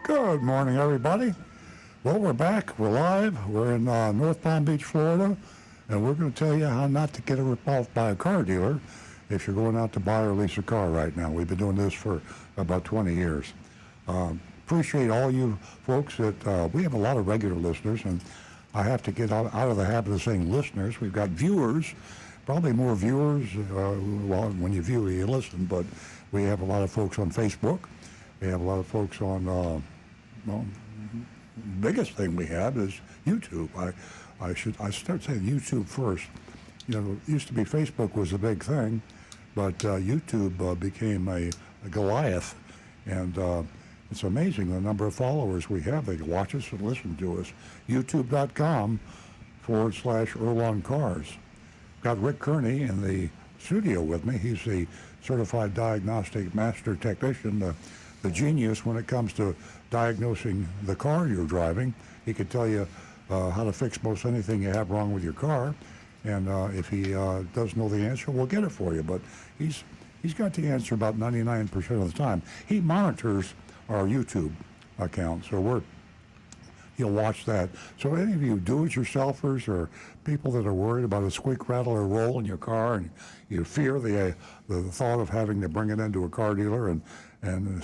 Good morning, everybody. Well, we're back. We're live. We're in North Palm Beach, Florida, and we're going to tell you how not to get ripped off by a car dealer if you're going out to buy or lease a car right now. We've been doing this for about 20 years. Appreciate all you folks that we have a lot of regular listeners, and I have to get out of the habit of saying listeners. We've got viewers, probably more viewers. Well, when you view, you listen, but we have a lot of folks on Facebook. We have a lot of folks on, biggest thing we have is YouTube. I start saying YouTube first. You know, it used to be Facebook was a big thing, but YouTube became a Goliath, and it's amazing the number of followers we have. They watch us and listen to us. YouTube.com/Earl on Cars. Got Rick Kearney in the studio with me. He's the certified diagnostic master technician, the genius when it comes to diagnosing the car you're driving. He could tell you how to fix most anything you have wrong with your car, and if he does know the answer, we'll get it for you. But he's got the answer about 99% of the time. He monitors our YouTube account, so you'll watch that. So any of you do-it-yourselfers or people that are worried about a squeak, rattle, or roll in your car, and you fear the thought of having to bring it into a car dealer and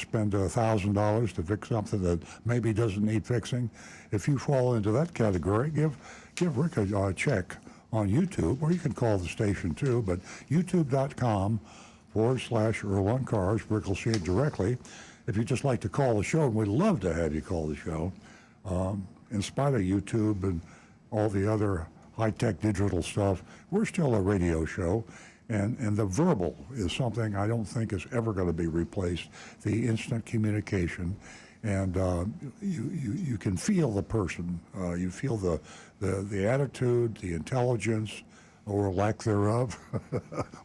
spend $1,000 to fix something that maybe doesn't need fixing, if you fall into that category, give Rick a check on YouTube, or you can call the station too, but youtube.com/Earl on Cars. Rick will see it directly. If you'd just like to call the show, and we'd love to have you call the show, in spite of YouTube and all the other high-tech digital stuff, we're still a radio show, and the verbal is something I don't think is ever going to be replaced, the instant communication, and you can feel the person, you feel the attitude, the intelligence, or lack thereof,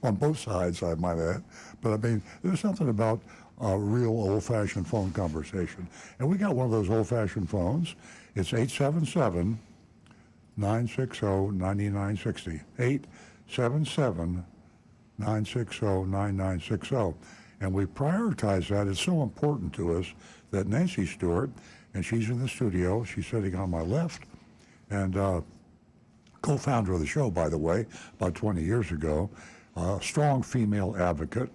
on both sides, I might add. But I mean, there's something about a real old-fashioned phone conversation. And we got one of those old-fashioned phones. It's 877-960-9960. 877-960-9960. And we prioritize that. It's so important to us that Nancy Stewart, and she's in the studio, she's sitting on my left, and co-founder of the show, by the way, about 20 years ago, strong female advocate,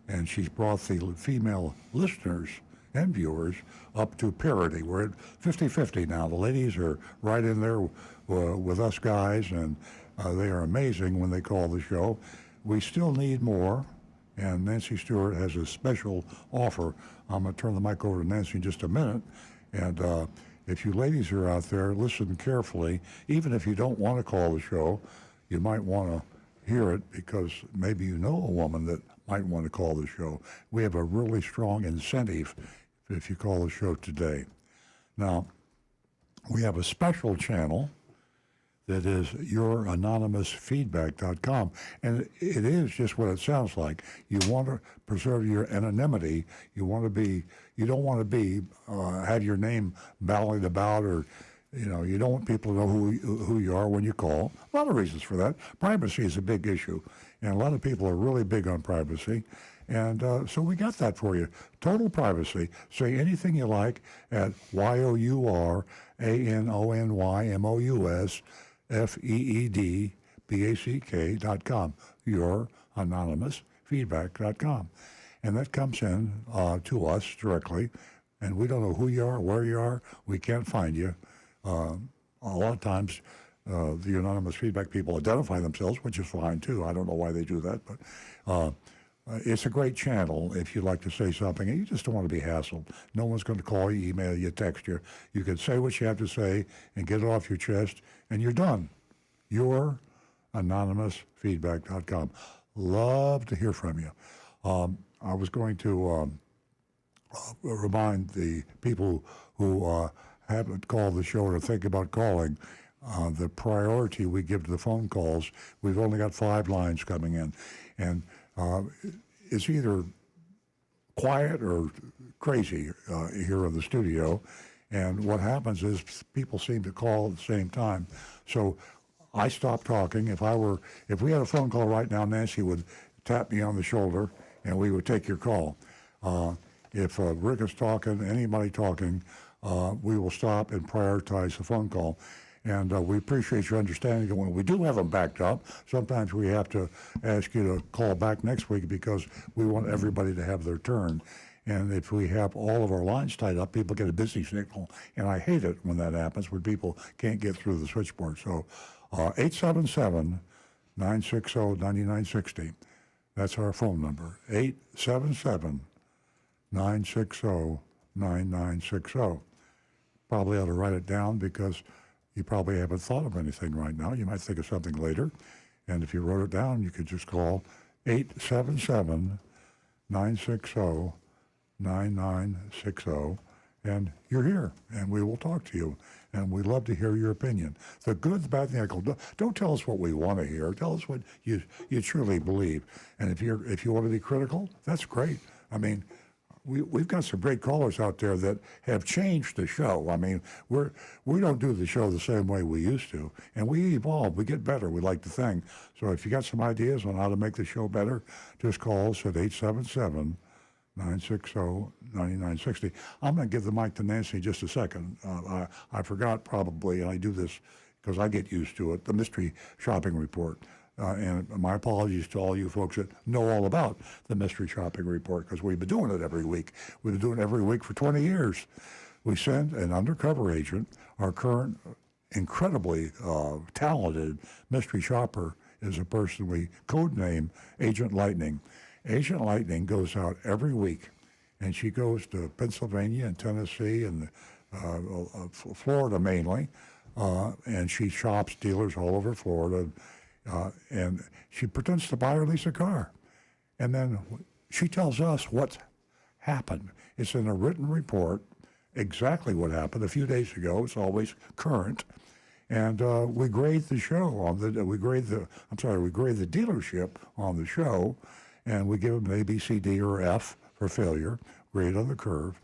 and she's brought the female listeners and viewers up to parity. We're at 50-50 now. The ladies are right in there with us guys, and they are amazing when they call the show. We still need more, and Nancy Stewart has a special offer. I'm going to turn the mic over to Nancy in just a minute, and if you ladies are out there, listen carefully. Even if you don't want to call the show, you might want to hear it because maybe you know a woman that might want to call the show. We have a really strong incentive if you call the show today. Now, we have a special channel that is youranonymousfeedback.com, and it is just what it sounds like. You want to preserve your anonymity. You don't want to be have your name ballied about, or you don't want people to know who you are when you call. A lot of reasons for that. Privacy is a big issue, and a lot of people are really big on privacy. And so we got that for you. Total privacy. Say anything you like at youranonymousfeedback.com. Youranonymousfeedback.com. And that comes in to us directly, and we don't know who you are, where you are. We can't find you. A lot of times, the anonymous feedback people identify themselves, which is fine too. I don't know why they do that, but it's a great channel if you'd like to say something and you just don't want to be hassled. No one's going to call you, email you, text you. You can say what you have to say and get it off your chest, and you're done. Youranonymousfeedback.com. Love to hear from you. I was going to remind the people who haven't called the show or think about calling, the priority we give to the phone calls. We've only got 5 lines coming in, and it's either quiet or crazy here in the studio, and what happens is people seem to call at the same time. So I stop talking. If we had a phone call right now, Nancy would tap me on the shoulder, and we would take your call. If Rick is talking, anybody talking, we will stop and prioritize the phone call. And we appreciate your understanding that when we do have them backed up, sometimes we have to ask you to call back next week because we want everybody to have their turn. And if we have all of our lines tied up, people get a busy signal. And I hate it when that happens, when people can't get through the switchboard. So 877-960-9960. That's our phone number, 877-960-9960. Probably ought to write it down because you probably haven't thought of anything right now. You might think of something later. And if you wrote it down, you could just call 877-960-9960, and you're here, and we will talk to you, and we'd love to hear your opinion. The good, the bad, and the ugly. Don't tell us what we want to hear. Tell us what you truly believe. And if you want to be critical, that's great. I mean, we've got some great callers out there that have changed the show. I mean, we don't do the show the same way we used to, and we evolve. We get better. We like to think. So if you got some ideas on how to make the show better, just call us at 877-960-9960. I'm going to give the mic to Nancy in just a second. I forgot probably, and I do this because I get used to it, the mystery shopping report. And my apologies to all you folks that know all about the mystery shopping report because we've been doing it every week. We've been doing it every week for 20 years. We send an undercover agent. Our current incredibly talented mystery shopper is a person we codename Agent Lightning. Agent Lightning goes out every week, and she goes to Pennsylvania and Tennessee and Florida mainly, and she shops dealers all over Florida. And she pretends to buy or lease a car. And then she tells us what's happened. It's in a written report, exactly what happened a few days ago. It's always current. And we grade the show we grade the dealership on the show, and we give them an A, B, C, D, or F for failure, grade on the curve.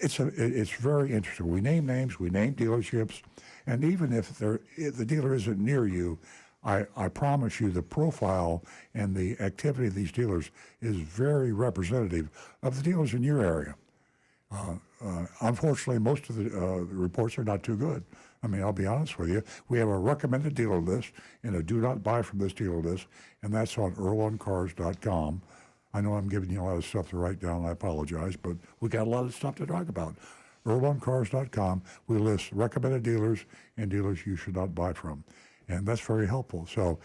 It's very interesting. We name names, we name dealerships, and even if the dealer isn't near you, I promise you the profile and the activity of these dealers is very representative of the dealers in your area. Unfortunately, most of the reports are not too good. I mean, I'll be honest with you. We have a recommended dealer list and a do not buy from this dealer list, and that's on earloncars.com. I know I'm giving you a lot of stuff to write down. I apologize, but we got a lot of stuff to talk about. earloncars.com, we list recommended dealers and dealers you should not buy from. And that's very helpful. So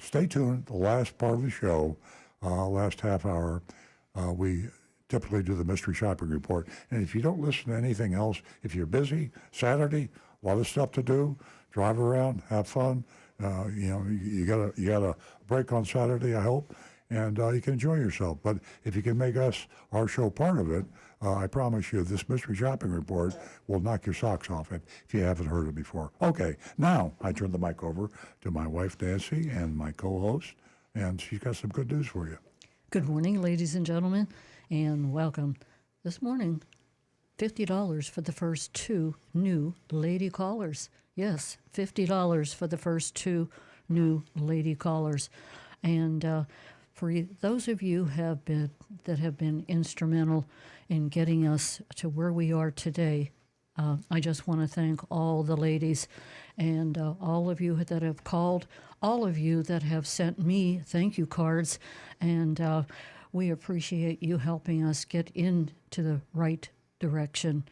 stay tuned. The last part of the show, last half hour, we typically do the mystery shopping report. And if you don't listen to anything else, if you're busy, Saturday, a lot of stuff to do, drive around, have fun. You got a break on Saturday, I hope, and you can enjoy yourself. But if you can make our show part of it, I promise you this mystery shopping report will knock your socks off if you haven't heard it before. Okay, now I turn the mic over to my wife, Nancy, and my co-host, and she's got some good news for you. Good morning, ladies and gentlemen, and welcome. This morning, $50 for the first two new lady callers. Yes, $50 for the first two new lady callers. And for those of you that have been instrumental in getting us to where we are today, I just want to thank all the ladies and all of you that have called, all of you that have sent me thank you cards, and we appreciate you helping us get into the right direction.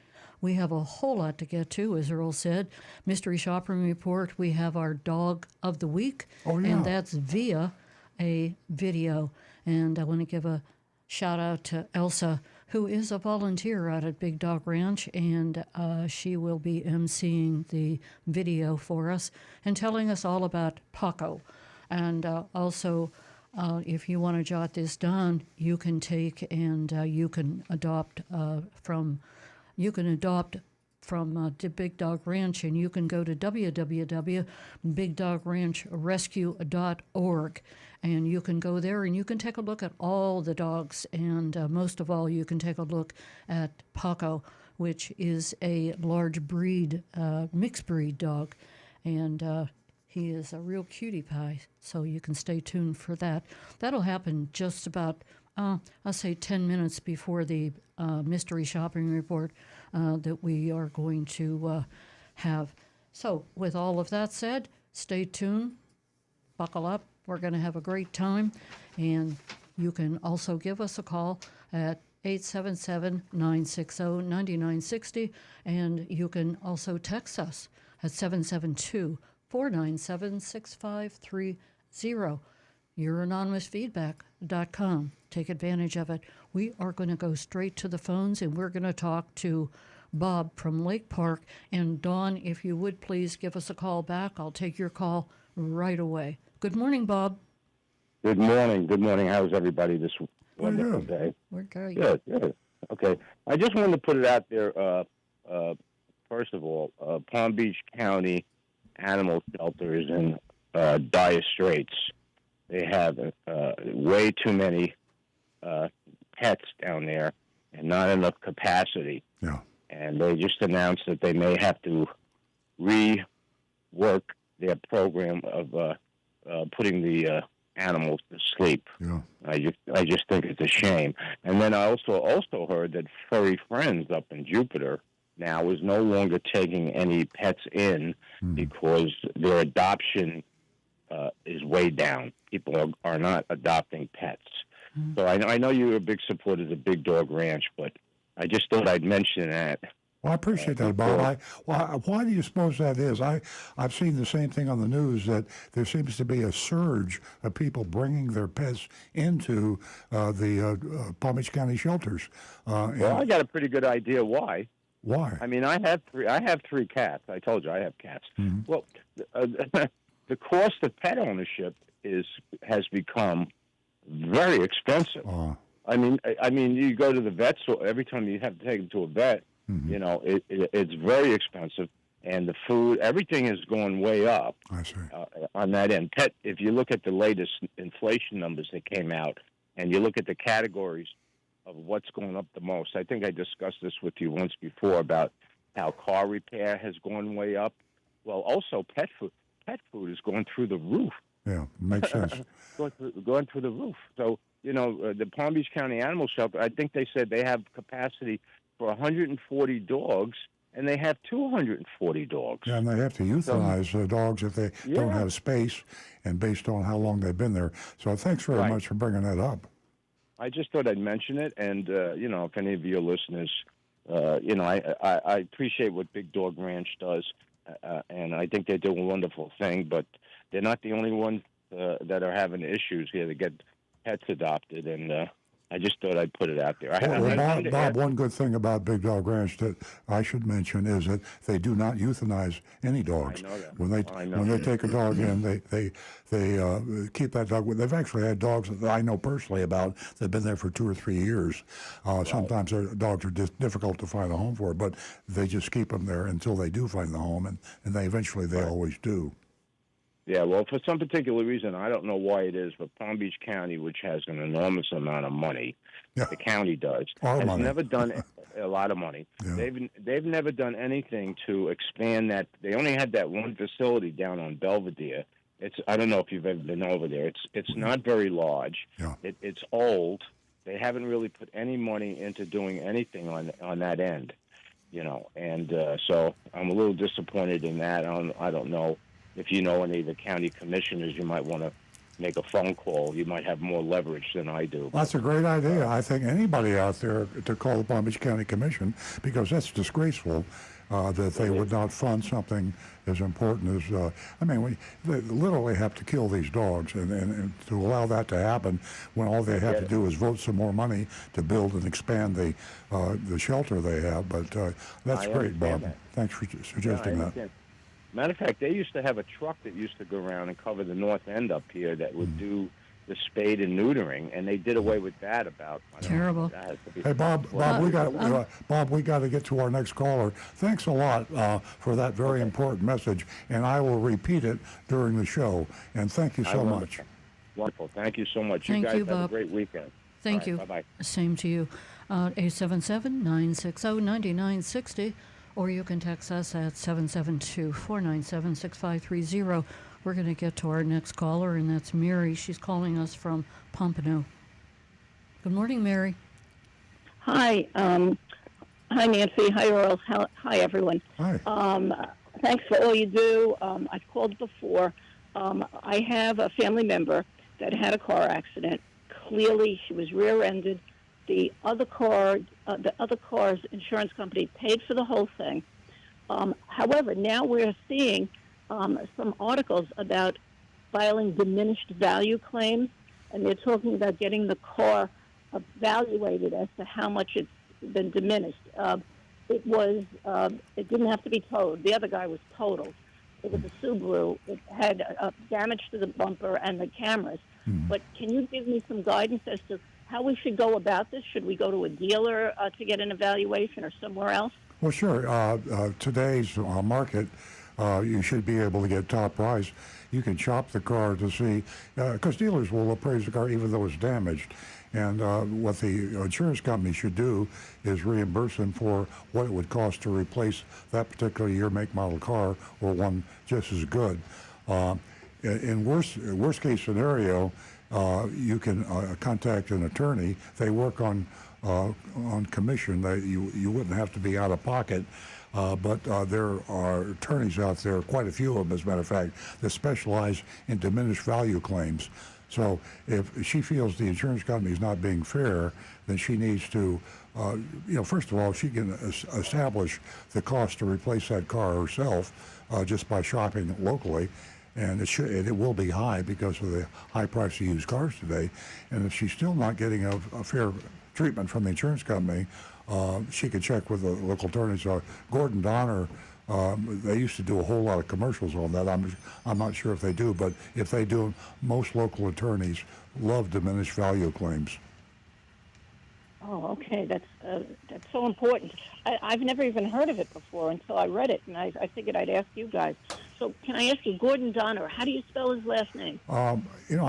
We have a whole lot to get to, as Earl said. Mystery Shopping Report, we have our Dog of the Week, and that's via a video. And I want to give a shout out to Elsa, who is a volunteer out at Big Dog Ranch, and she will be emceeing the video for us and telling us all about Paco. And also, if you want to jot this down, you can take and you can adopt from the Big Dog Ranch, and you can go to www.bigdogranchrescue.org, and you can go there and you can take a look at all the dogs, and most of all, you can take a look at Paco, which is a large breed, mixed breed dog, and he is a real cutie pie, so you can stay tuned for that. That'll happen just about, I'll say 10 minutes before the mystery shopping report. that we are going to have. So, with all of that said, stay tuned, buckle up. We're going to have a great time. And you can also give us a call at 877-960-9960. And you can also text us at 772-497-6530. YourAnonymousFeedback.com. Take advantage of it. We are going to go straight to the phones, and we're going to talk to Bob from Lake Park. And Dawn, if you would please give us a call back, I'll take your call right away. Good morning, Bob. Good morning. Good morning. How's everybody this wonderful good. day? We're great. Good. Okay. I just wanted to put it out there, first of all, Palm Beach County Animal Shelter is in dire straits. They have way too many pets down there and not enough capacity. Yeah. And they just announced that they may have to rework their program of putting the animals to sleep. Yeah. I just think it's a shame. And then I also heard that Furry Friends up in Jupiter now is no longer taking any pets in because their adoption is way down. People are not adopting pets. So I know you're a big supporter of the Big Dog Ranch, but I just thought I'd mention that. Well, I appreciate that, Bob. Why do you suppose that is? I've seen the same thing on the news, that there seems to be a surge of people bringing their pets into the Palm Beach County shelters. Well, I got a pretty good idea why. Why? I mean, I have three cats. I told you I have cats. Well, the cost of pet ownership has become very expensive. I mean, you go to the vet, so every time you have to take them to a vet, you know, it's very expensive, and the food, everything is going way up. I see. On that end. If you look at the latest inflation numbers that came out, and you look at the categories of what's going up the most, I think I discussed this with you once before about how car repair has gone way up. Well, also pet food is going through the roof. Yeah, makes sense. going through the roof. So, you know, the Palm Beach County Animal Shelter, I think they said they have capacity for 140 dogs, and they have 240 dogs. Yeah, and they have to euthanize dogs if they don't have space, and based on how long they've been there. So thanks very much for bringing that up. I just thought I'd mention it, and, you know, if any of your listeners, you know, I appreciate what Big Dog Ranch does, and I think they do a wonderful thing, but they're not the only ones that are having issues here to get pets adopted, and I just thought I'd put it out there. Bob, one good thing about Big Dog Ranch that I should mention is that they do not euthanize any dogs. I know that. When they take a dog in, they keep that dog. They've actually had dogs that I know personally about that have been there for 2 or 3 years. Sometimes their dogs are difficult to find a home for, but they just keep them there until they do find the home, and they always do. Yeah, well, for some particular reason, I don't know why it is, but Palm Beach County, which has an enormous amount of money, the county does, has never done a lot of money. Yeah. They've never done anything to expand that. They only had that one facility down on Belvedere. I don't know if you've ever been over there. It's not very large. Yeah. It's old. They haven't really put any money into doing anything on that end, you know. And so I'm a little disappointed in that. I don't know. If you know any of the county commissioners, you might want to make a phone call. You might have more leverage than I do. That's a great idea. I think anybody out there to call the Palm Beach County Commission, because that's disgraceful that they would not fund something as important as, they literally have to kill these dogs, and to allow that to happen when all they have to do is vote some more money to build and expand the shelter they have. But that's great, Bob. Thanks for suggesting that. Matter of fact, they used to have a truck that used to go around and cover the north end up here that would do the spade and neutering, and they did away with that about. Terrible. Hey, Bob, we got to get to our next caller. Thanks a lot for that very important message, and I will repeat it during the show. And thank you so much. Wonderful. Thank you so much. Thank you guys you, Bob. Have a great weekend. Thank you. Bye-bye. Same to you. 877-960-9960. Or you can text us at 772-497-6530. We're going to get to our next caller, and that's Mary. She's calling us from Pompano. Good morning, Mary. Hi. Hi, Nancy. Hi, Earl. Hi, everyone. Hi. Thanks for all you do. I've called before. I have a family member that had a car accident. Clearly, she was rear-ended. The other car's insurance company paid for the whole thing. However, now we're seeing some articles about filing diminished value claims, and they're talking about getting the car evaluated as to how much it's been diminished. It didn't have to be towed. The other guy was totaled. It was a Subaru. It had damage to the bumper and the cameras. But can you give me some guidance as to how we should go about this? Should we go to a dealer to get an evaluation or somewhere else? Well, sure. Today's market, you should be able to get top price. You can shop the car to see, because dealers will appraise the car even though it's damaged. And what the insurance company should do is reimburse them for what it would cost to replace that particular year, make, model car, or one just as good. In worst case scenario, you can contact an attorney. They work on commission. You wouldn't have to be out of pocket. But there are attorneys out there, quite a few of them, as a matter of fact, that specialize in diminished value claims. So if she feels the insurance company is not being fair, then she needs to, first of all, she can establish the cost to replace that car herself just by shopping locally. And it will be high because of the high price of used cars today. And if she's still not getting a fair treatment from the insurance company, she could check with the local attorneys. Gordon Donner, they used to do a whole lot of commercials on that. I'm not sure if they do, but if they do, most local attorneys love diminished value claims. Oh, okay. That's so important. I've never even heard of it before until I read it, and I figured I'd ask you guys. So, can I ask you, Gordon Donner? How do you spell his last name? I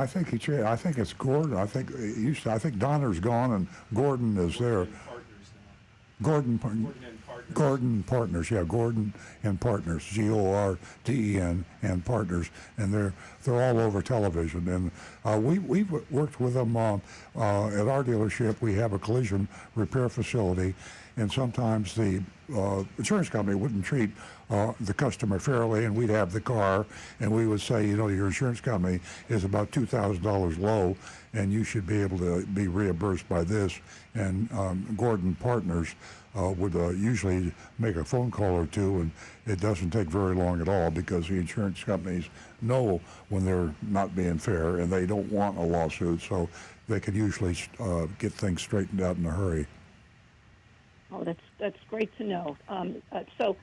think I think it's Gordon. I think Donner's gone and Gordon is there. Gordon Partners, yeah, Gordon and Partners, Gorden and Partners, and they're all over television. And we've worked with them at our dealership. We have a collision repair facility, and sometimes the insurance company wouldn't treat the customer fairly, and we'd have the car, and we would say, your insurance company is about $2,000 low, and you should be able to be reimbursed by this. And Gordon Partners would usually make a phone call or two, and it doesn't take very long at all because the insurance companies know when they're not being fair, and they don't want a lawsuit, so they can usually get things straightened out in a hurry. Oh, that's great to know. So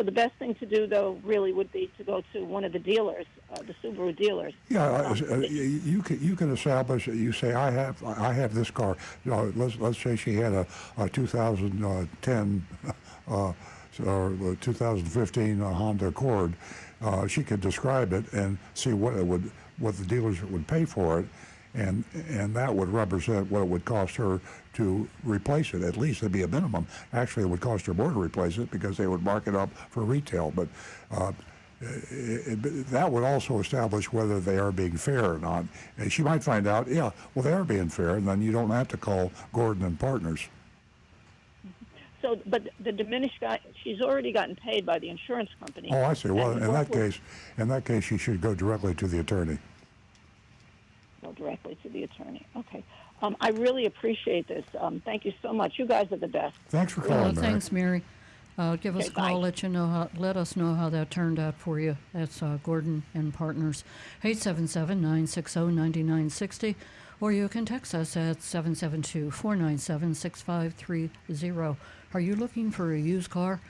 the best thing to do, though, really would be to go to one of the dealers, the Subaru dealers. Yeah, you can establish. You say I have this car. Let's say she had a 2010 or 2015 Honda Accord. She could describe it and see what the dealers would pay for it. And that would represent what it would cost her to replace it. At least it'd be a minimum. Actually, it would cost her more to replace it because they would mark it up for retail. But that would also establish whether they are being fair or not. And she might find out, they are being fair, and then you don't have to call Gordon and Partners. So, but the diminished guy, she's already gotten paid by the insurance company. Oh, I see. Well, in that case, she should go directly to the attorney. Directly to the attorney. Okay. I really appreciate this. Thank you so much. You guys are the best. Thanks for calling, Mary. Thanks, Mary. Give us a call. Let us know how that turned out for you. That's Gordon and Partners, 877-960-9960, or you can text us at 772-497-6530. Are you looking for a used car?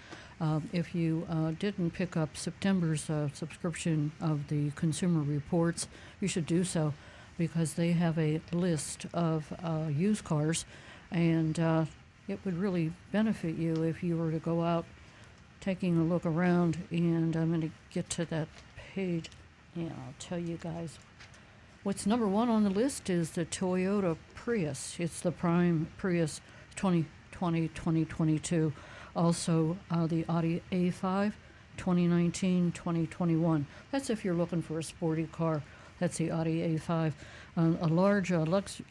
If you didn't pick up September's subscription of the Consumer Reports, you should do so, because they have a list of used cars, and it would really benefit you if you were to go out taking a look around. And I'm going to get to that page, and I'll tell you guys. What's number one on the list is the Toyota Prius. It's the Prime Prius 2020-2022. Also, the Audi A5 2019-2021. That's if you're looking for a sporty car. That's the Audi A5. A large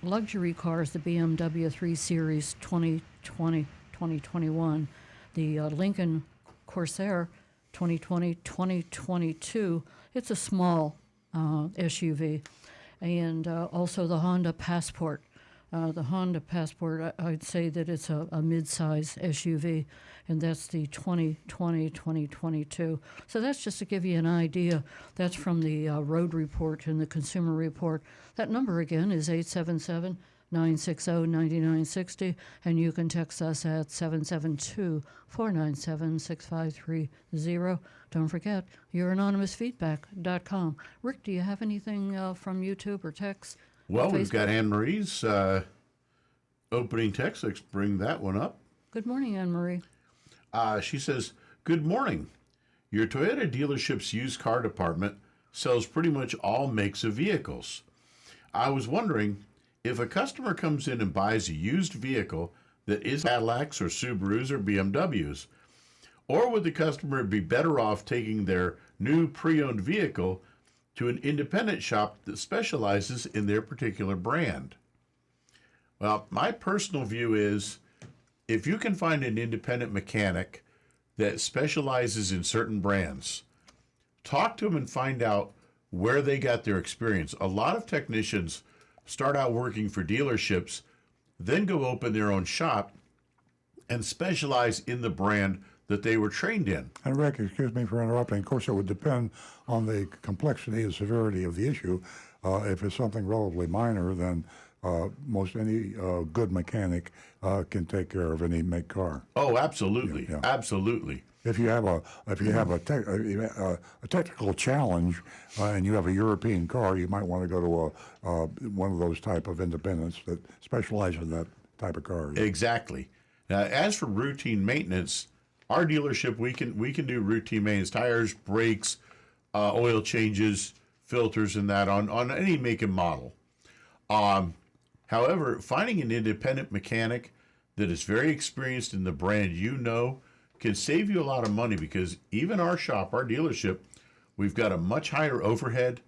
luxury car is the BMW 3 Series 2020-2021. 2021. The Lincoln Corsair 2020-2022, it's a small SUV. And also the Honda Passport. The Honda Passport, I'd say that it's a mid-size SUV, and that's the 2020-2022. So that's just to give you an idea. That's from the Road Report and the Consumer Report. That number again is 877-960-9960, and you can text us at 772-497-6530. Don't forget, youranonymousfeedback.com. Rick, do you have anything from YouTube or text? Well, we've got Anne Marie's opening text. Let's bring that one up. Good morning, Anne Marie. She says, "Good morning. Your Toyota dealership's used car department sells pretty much all makes of vehicles. I was wondering if a customer comes in and buys a used vehicle that is Cadillacs or Subarus or BMWs, or would the customer be better off taking their new pre-owned vehicle to an independent shop that specializes in their particular brand?" Well, my personal view is if you can find an independent mechanic that specializes in certain brands, talk to them and find out where they got their experience. A lot of technicians start out working for dealerships, then go open their own shop and specialize in the brand that they were trained in. And Rick, excuse me for interrupting. Of course, it would depend on the complexity and severity of the issue. If it's something relatively minor, then most any good mechanic can take care of any make car. Oh, absolutely, Yeah. absolutely. If you have a technical challenge and you have a European car, you might want to go to one of those type of independents that specialize in that type of cars. Exactly. Now, as for routine maintenance, our dealership we can do routine maintenance, tires, brakes, oil changes, filters, and that on any make and model. However, finding an independent mechanic that is very experienced in the brand can save you a lot of money, because even our shop, our dealership, we've got a much higher overhead,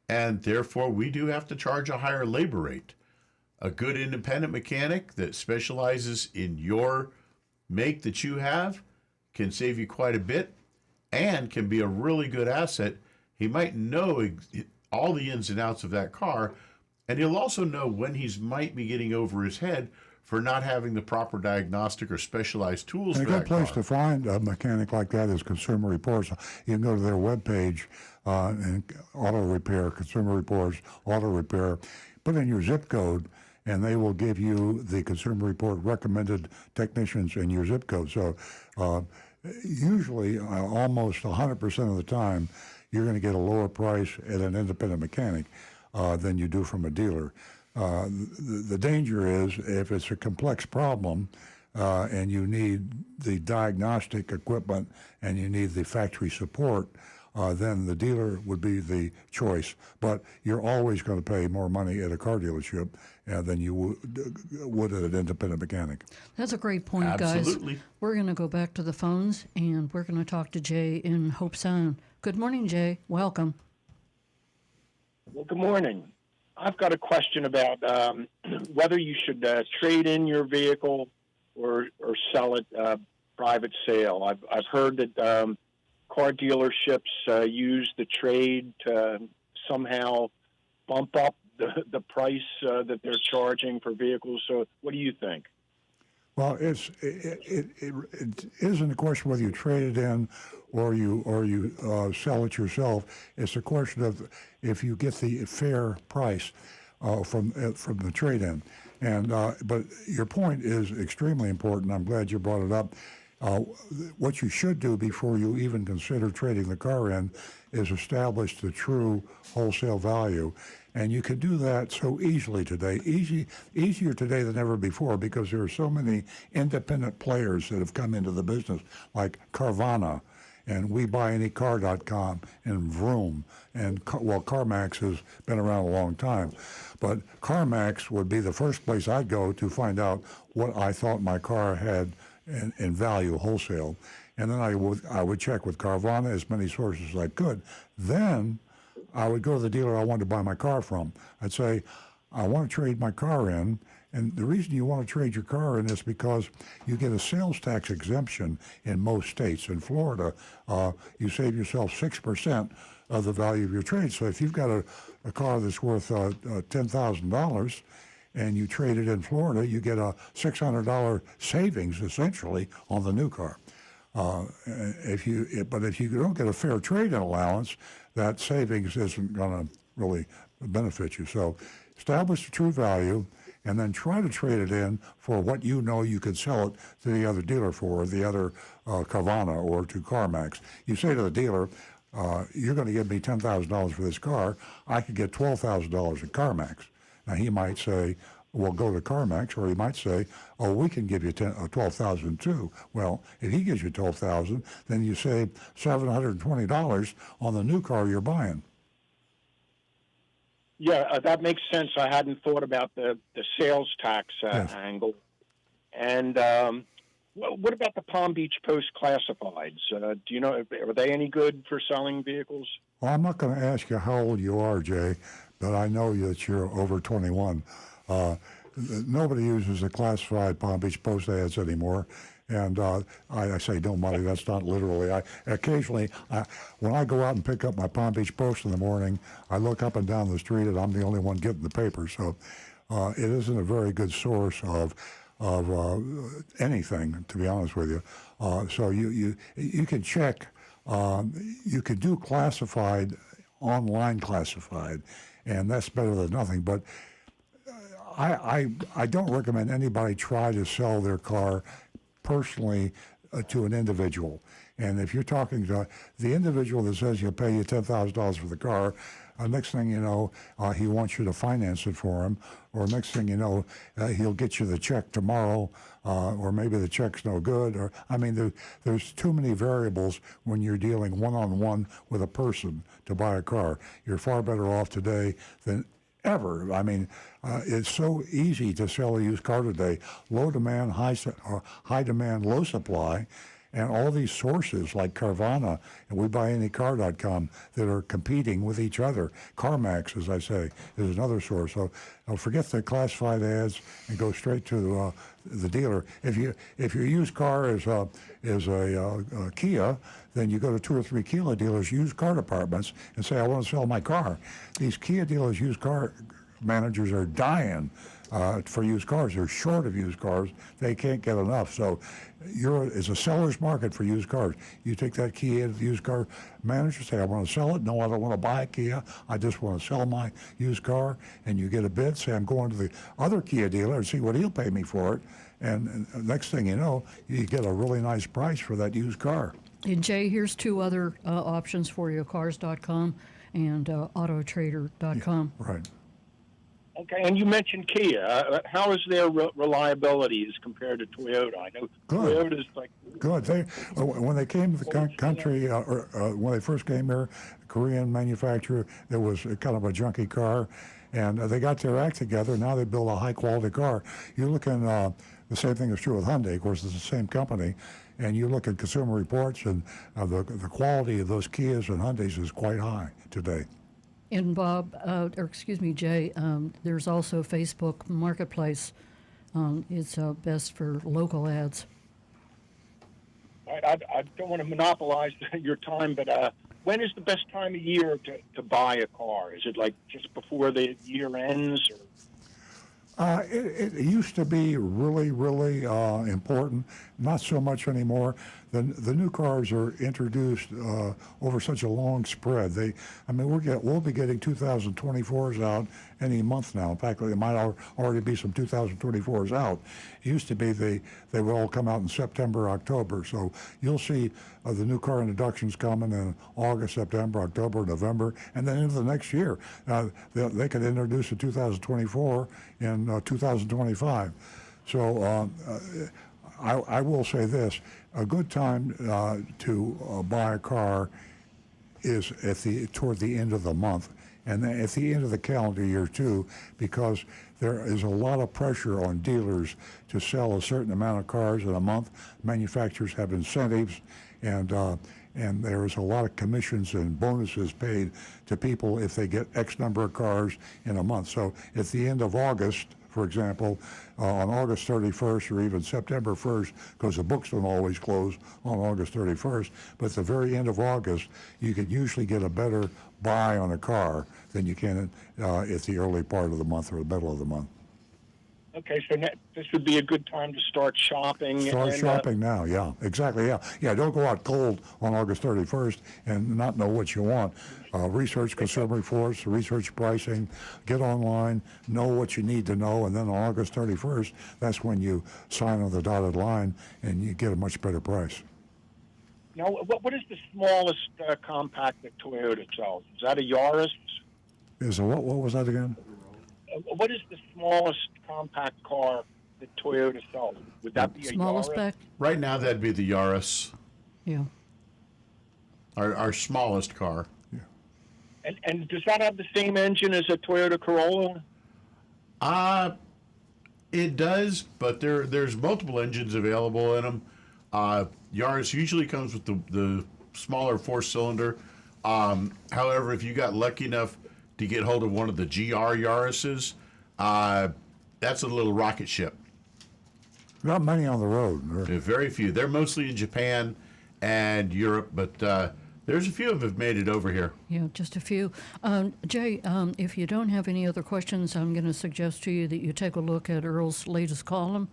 and therefore we do have to charge a higher labor rate. A good independent mechanic that specializes in your make that you have can save you quite a bit and can be a really good asset. He might know all the ins and outs of that car, and he'll also know when he might be getting over his head for not having the proper diagnostic or specialized tools And for a that good place car. to find a mechanic like that is Consumer Reports. You can go to their webpage and auto repair, Consumer Reports, auto repair. Put in your zip code, and they will give you the Consumer Report recommended technicians in your zip code. So usually, almost 100% of the time, you're going to get a lower price at an independent mechanic than you do from a dealer. The danger is if it's a complex problem and you need the diagnostic equipment and you need the factory support, then the dealer would be the choice. But you're always going to pay more money at a car dealership than you would at an independent mechanic. That's a great point, Absolutely. guys. We're going to go back to the phones, and we're going to talk to Jay in Hope Sound. Good morning, Jay. Welcome. Well, good morning. I've got a question about whether you should trade in your vehicle or sell it private sale. I've heard that car dealerships use the trade to somehow bump up the price that they're charging for vehicles. So, what do you think? Well, it isn't a question whether you trade it in or you sell it yourself. It's a question of if you get the fair price from the trade-in. And but your point is extremely important. I'm glad you brought it up. What you should do before you even consider trading the car in is establish the true wholesale value. And you can do that so easily today, easier today than ever before, because there are so many independent players that have come into the business, like Carvana and WeBuyAnyCar.com and Vroom. And CarMax has been around a long time. But CarMax would be the first place I'd go to find out what I thought my car had in value wholesale. And then I would check with Carvana, as many sources as I could. Then I would go to the dealer I wanted to buy my car from. I'd say, I want to trade my car in, And the reason you want to trade your car in is because you get a sales tax exemption in most states. In Florida, you save yourself 6% of the value of your trade. So if you've got a car that's worth $10,000 and you trade it in Florida, you get a $600 savings essentially on the new car. But if you don't get a fair trade-in allowance, that savings isn't going to really benefit you. So establish the true value and then try to trade it in for what you know you could sell it to the other dealer for, the other Carvana or to CarMax. You say to the dealer, you're going to give me $10,000 for this car. I could get $12,000 at CarMax. Now he might say, well, go to CarMax, or he might say, oh, we can give you $12,000 too. Well, if he gives you $12,000, then you save $720 on the new car you're buying. Yeah, that makes sense. I hadn't thought about the sales tax Yes. angle. And what about the Palm Beach Post classifieds? Do you know, are they any good for selling vehicles? Well, I'm not going to ask you how old you are, Jay, but I know that you're over 21. Nobody uses the classified Palm Beach Post ads anymore. And I say nobody, that's not literally. Occasionally, when I go out and pick up my Palm Beach Post in the morning, I look up and down the street and I'm the only one getting the paper. So it isn't a very good source of anything, to be honest with you. So you can check, you can do classified, online classified, and that's better than nothing. But I don't recommend anybody try to sell their car personally to an individual. And if you're talking to the individual that says he'll pay you $10,000 for the car, next thing you know, he wants you to finance it for him, or next thing you know, he'll get you the check tomorrow, or maybe the check's no good. Or I mean, there's too many variables when you're dealing one-on-one with a person to buy a car. You're far better off today than ever. I mean, it's so easy to sell a used car today. Low demand, high demand, low supply, and all these sources like Carvana and WeBuyAnyCar.com that are competing with each other. CarMax, as I say, is another source. So forget the classified ads and go straight to the dealer. If your used car is a Kia, then you go to 2 or 3 Kia dealers' used car departments and say, I want to sell my car. These Kia dealers' used car managers are dying for used cars. They're short of used cars. They can't get enough. So it's a seller's market for used cars. You take that Kia used car manager, say, I want to sell it. No, I don't want to buy a Kia. I just want to sell my used car. And you get a bid. Say, I'm going to the other Kia dealer and see what he'll pay me for it. And next thing you know, you get a really nice price for that used car. And Jay, here's 2 other options for you, cars.com and autotrader.com. Right. Okay, and you mentioned Kia. How is their reliability as compared to Toyota? I know Good. Toyota's like... Good. When they came to the country, when they first came here, Korean manufacturer, it was kind of a junky car, and they got their act together. Now they build a high-quality car. You look in, the same thing is true with Hyundai. Of course, it's the same company. And you look at Consumer Reports, and the quality of those Kias and Hyundais is quite high today. And Bob, Jay, there's also Facebook Marketplace. It's best for local ads. I don't want to monopolize your time, but when is the best time of year to buy a car? Is it like just before the year ends? Or? It used to be really, really important. Not so much anymore. The new cars are introduced over such a long spread. We'll be getting 2024s out any month now. In fact, there might already be some 2024s out. It used to be they would all come out in September, October. So you'll see the new car introductions coming in August, September, October, November, and then into the next year. They could introduce a 2024 in 2025. So I will say this: a good time to buy a car is toward the end of the month, and then at the end of the calendar year too, because there is a lot of pressure on dealers to sell a certain amount of cars in a month. Manufacturers have incentives, and there is a lot of commissions and bonuses paid to people if they get X number of cars in a month. So at the end of August, for example, on August 31st or even September 1st, because the books don't always close on August 31st, but at the very end of August, you could usually get a better buy on a car than you can at the early part of the month or the middle of the month. Okay, so this would be a good time to start shopping. Start shopping now, yeah, exactly, yeah. Yeah, don't go out cold on August 31st and not know what you want. Research consumer reports, research pricing, get online, know what you need to know, and then on August 31st, that's when you sign on the dotted line and you get a much better price. Now, what is the smallest compact that Toyota sells? Is that a Yaris? Is a what was that again? What is the smallest compact car that Toyota sells? Would that be a Smallest Yaris? back? Right now, that'd be the Yaris, Yeah. our smallest car. And does that have the same engine as a Toyota Corolla? It does, but there's multiple engines available in them. Yaris usually comes with the smaller 4-cylinder. However, if you got lucky enough to get hold of one of the GR Yarises, that's a little rocket ship. Not many on the road. Very few. They're mostly in Japan and Europe, but there's a few of them have made it over here. Yeah, just a few. Jay, if you don't have any other questions, I'm going to suggest to you that you take a look at Earl's latest column.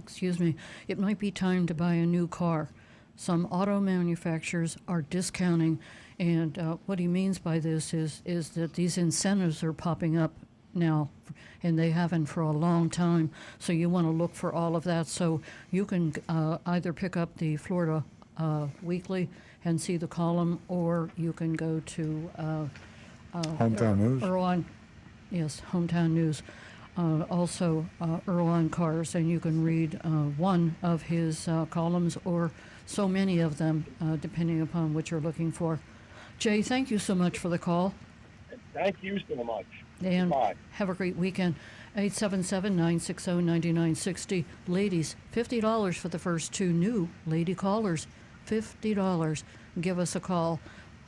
Excuse me. It might be time to buy a new car. Some auto manufacturers are discounting, and what he means by this is that these incentives are popping up now, and they haven't for a long time. So you want to look for all of that. So you can either pick up the Florida Weekly and see the column, or you can go to Hometown News? Earl on, yes, Hometown News. Also, Earl on Cars, and you can read one of his columns or so many of them, depending upon what you're looking for. Jay, thank you so much for the call. Thank you so much. And Goodbye. have a great weekend. 877-960-9960. Ladies, $50 for the first 2 new lady callers. $50. Give us a call.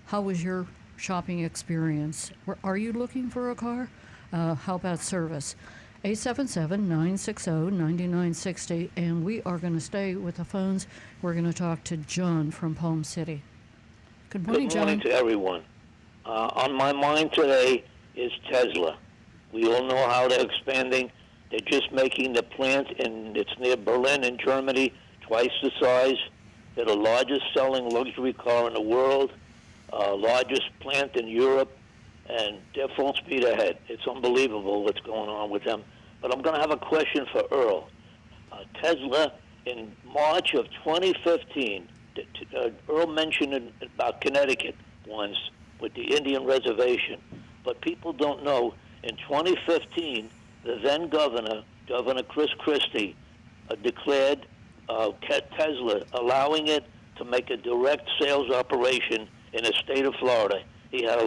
How was your shopping experience? Are you looking for a car? How about service? 877-960-9960. And we are going to stay with the phones. We're going to talk to John from Palm City. Good morning, Good morning John. to everyone. On my mind today is Tesla. We all know how they're expanding. They're just making the plant, it's near Berlin in Germany, twice the size. They're the largest selling luxury car in the world, largest plant in Europe, and they're full speed ahead. It's unbelievable what's going on with them. But I'm going to have a question for Earl. Tesla, in March of 2015, Earl mentioned about Connecticut once with the Indian reservation. But people don't know, in 2015, the then governor, Governor Chris Christie, declared Tesla, allowing it to make a direct sales operation in the state of Florida. He had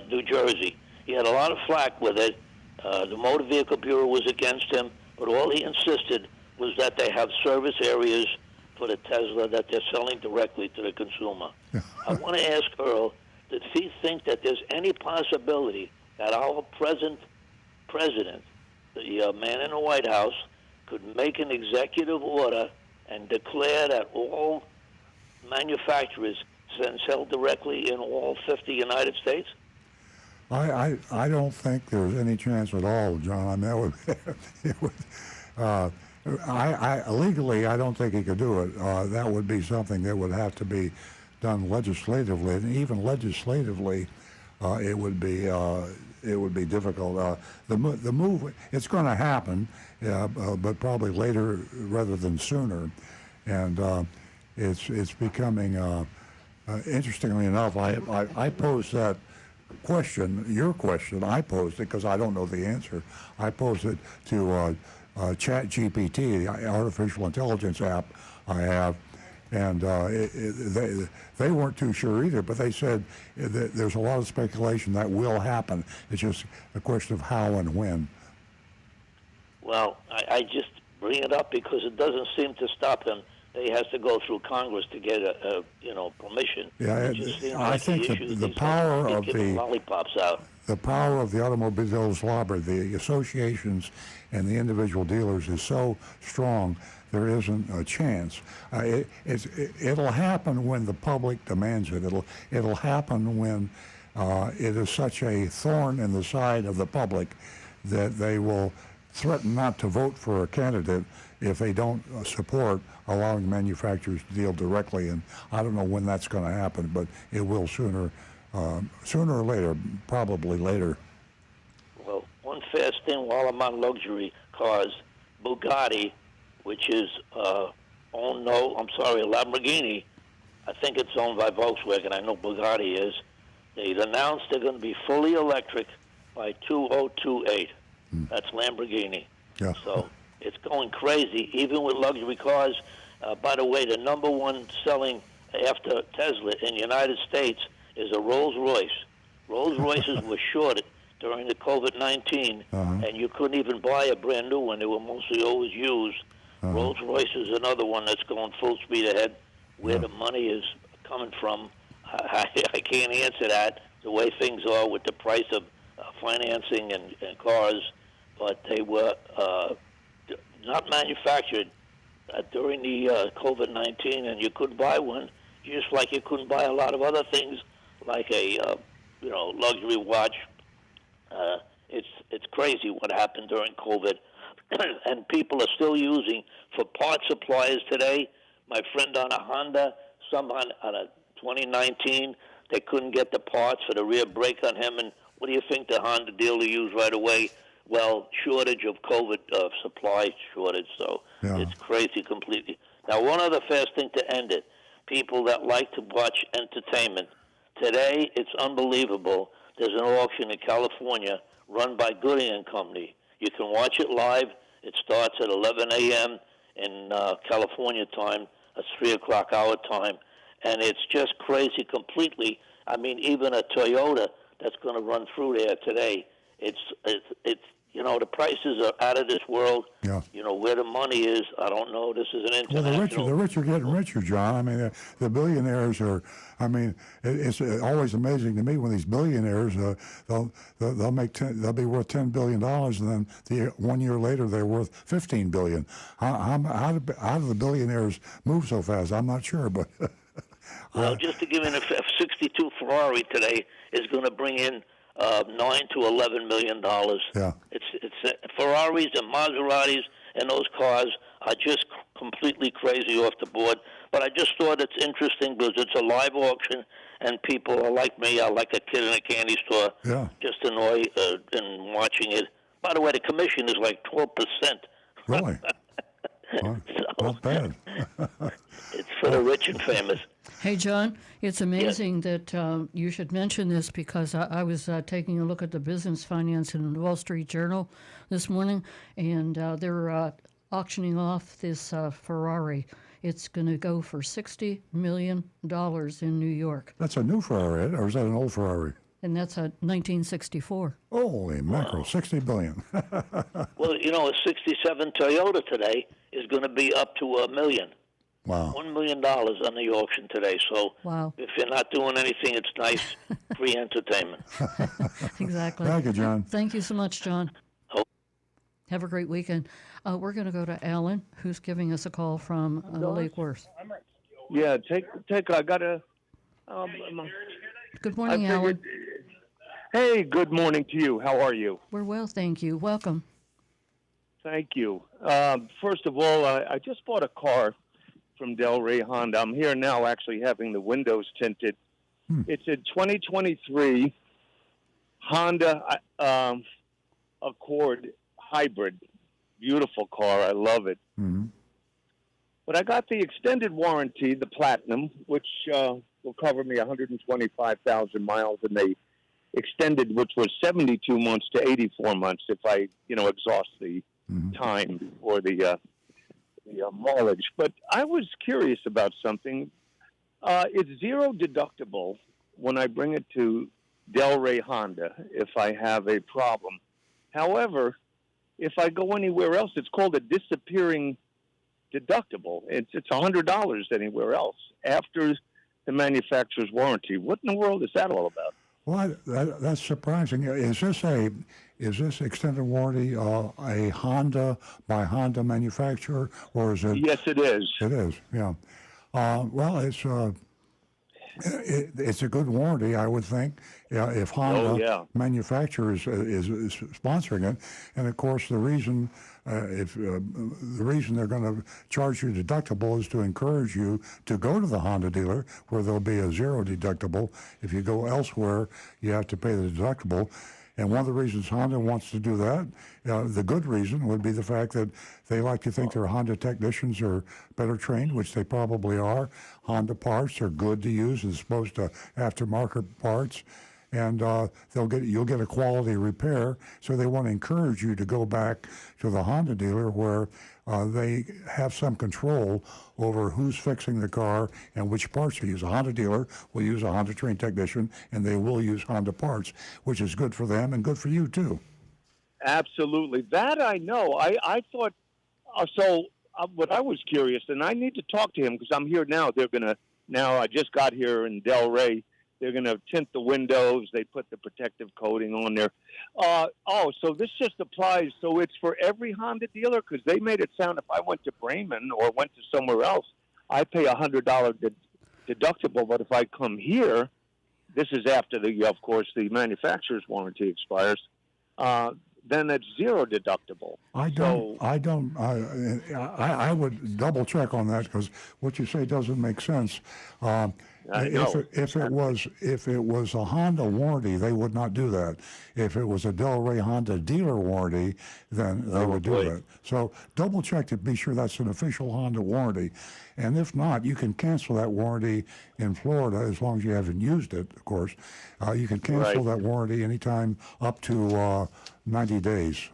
New Jersey. He had a lot of flack with it. The Motor Vehicle Bureau was against him, but all he insisted was that they have service areas for the Tesla that they're selling directly to the consumer. I want to ask Earl, does he think that there's any possibility that our present president, the man in the White House, could make an executive order and declare that all manufacturers sell directly in all 50 United States? I don't think there's any chance at all, John. I mean, that would, it would, legally, I don't think he could do it. That would be something that would have to be done legislatively, and even legislatively, it would be difficult. The move, it's going to happen, but probably later rather than sooner, and it's becoming. Interestingly enough, I posed that question, your question. I posed it because I don't know the answer. I posed it to ChatGPT, the artificial intelligence app I have, and they weren't too sure either. But they said that there's a lot of speculation that will happen. It's just a question of how and when. Well, I just bring it up because it doesn't seem to stop them. they has to go through Congress to get permission. Yeah, It just seems I like think the issue the is power keep of giving the lollipops out. the power of the automobiles lobby, the associations and the individual dealers is so strong, there isn't a chance. It'll happen when the public demands it. It'll happen when it is such a thorn in the side of the public that they will threaten not to vote for a candidate if they don't support allowing manufacturers to deal directly. And I don't know when that's going to happen, but it will sooner or later, probably later. Well, one fast thing while I'm on luxury cars, Bugatti, which is Lamborghini. I think it's owned by Volkswagen. I know Bugatti is. They've announced they're going to be fully electric by 2028. That's Lamborghini. Yeah. So it's going crazy, even with luxury cars. By the way, the number one selling after Tesla in the United States is a Rolls-Royce. Rolls-Royces were shorted during the COVID-19, and you couldn't even buy a brand new one. They were mostly always used. Rolls-Royce is another one that's going full speed ahead. Where the money is coming from, I can't answer that, the way things are with the price of financing and cars, but they were not manufactured during the COVID-19, and you couldn't buy one, just like you couldn't buy a lot of other things, like a luxury watch. It's crazy what happened during COVID, and people are still using for part suppliers today. My friend on a Honda, someone on a 2019, they couldn't get the parts for the rear brake on him, and what do you think the Honda dealer used right away? Well, shortage of COVID supply shortage, so it's crazy completely. Now, one other fast thing to end it. People that like to watch entertainment. Today, it's unbelievable. There's an auction in California run by Gooding and Company. You can watch it live. It starts at 11 a.m. in California time. That's 3 o'clock our time. And it's just crazy completely. I mean, even a Toyota that's going to run through there today, it's the prices are out of this world. Yeah. Where the money is, I don't know. This is an international. Well, the rich are getting richer, John. I mean, the billionaires are. I mean, it's always amazing to me when these billionaires they'll be worth $10 billion, and then 1 year later they're worth $15 billion. How do the billionaires move so fast? I'm not sure, but. Well, just to give you an F-62 Ferrari today is going to bring in $9 to $11 million. Yeah. It's Ferraris and Maseratis, and those cars are just completely crazy off the board. But I just thought it's interesting because it's a live auction, and people are like me. I like a kid in a candy store. Yeah. Just annoy in watching it. By the way, the commission is like 12%. Really? Well, not bad. It's for the rich and famous. Hey, John, it's amazing that you should mention this because I was taking a look at the business finance in the Wall Street Journal this morning, and they're auctioning off this Ferrari. It's going to go for $60 million in New York. That's a new Ferrari, or is that an old Ferrari? And that's a 1964. Holy mackerel, $60 billion. Well, a 67 Toyota today is going to be up to $1 million. Wow. $1 million on the auction today. So Wow. if you're not doing anything, it's nice free entertainment. Exactly. Thank you, John. Thank you so much, John. Oh. Have a great weekend. We're going to go to Alan, who's giving us a call from Lake Worth. Yeah, I got a. Good morning, Alan. Hey, good morning to you. How are you? We're well, thank you. Welcome. Thank you. First of all, I just bought a car from Delray Honda. I'm here now actually having the windows tinted. It's a 2023 Honda Accord Hybrid. Beautiful car. I love it. Mm-hmm. But I got the extended warranty, the Platinum, which will cover me 125,000 miles, and they extended, which was 72 months to 84 months if I, exhaust the time before the mileage. But I was curious about something. It's zero deductible when I bring it to Delray Honda if I have a problem. However, if I go anywhere else, it's called a disappearing deductible. It's $100 anywhere else after the manufacturer's warranty. What in the world is that all about? Well, that's surprising. Is this extended warranty a Honda by Honda manufacturer, or is it? Yes, it is. It is, yeah. Well, it's a good warranty, I would think, if Honda manufacturer is sponsoring it. And of course, the reason the reason they're going to charge you deductible is to encourage you to go to the Honda dealer, where there'll be a zero deductible. If you go elsewhere, you have to pay the deductible. And one of the reasons Honda wants to do that, the good reason would be the fact that they like to think their Honda technicians are better trained, which they probably are. Honda parts are good to use as opposed to aftermarket parts. And you'll get a quality repair. So they want to encourage you to go back to the Honda dealer where they have some control over who's fixing the car and which parts to use. A Honda dealer will use a Honda trained technician, and they will use Honda parts, which is good for them and good for you too. Absolutely, that I know. I thought what I was curious, and I need to talk to him because I'm here now. I just got here in Delray. They're going to tint the windows. They put the protective coating on there. So this just applies. So it's for every Honda dealer? Because they made it sound if I went to Bremen or went to somewhere else, I pay $100 deductible. But if I come here, this is after of course, the manufacturer's warranty expires. Then it's zero deductible. I would double check on that because what you say doesn't make sense. If it was a Honda warranty, they would not do that. If it was a Delray Honda dealer warranty, then they would do that. So double check to be sure that's an official Honda warranty. And if not, you can cancel that warranty in Florida as long as you haven't used it, of course. You can cancel that warranty anytime up to 90 days.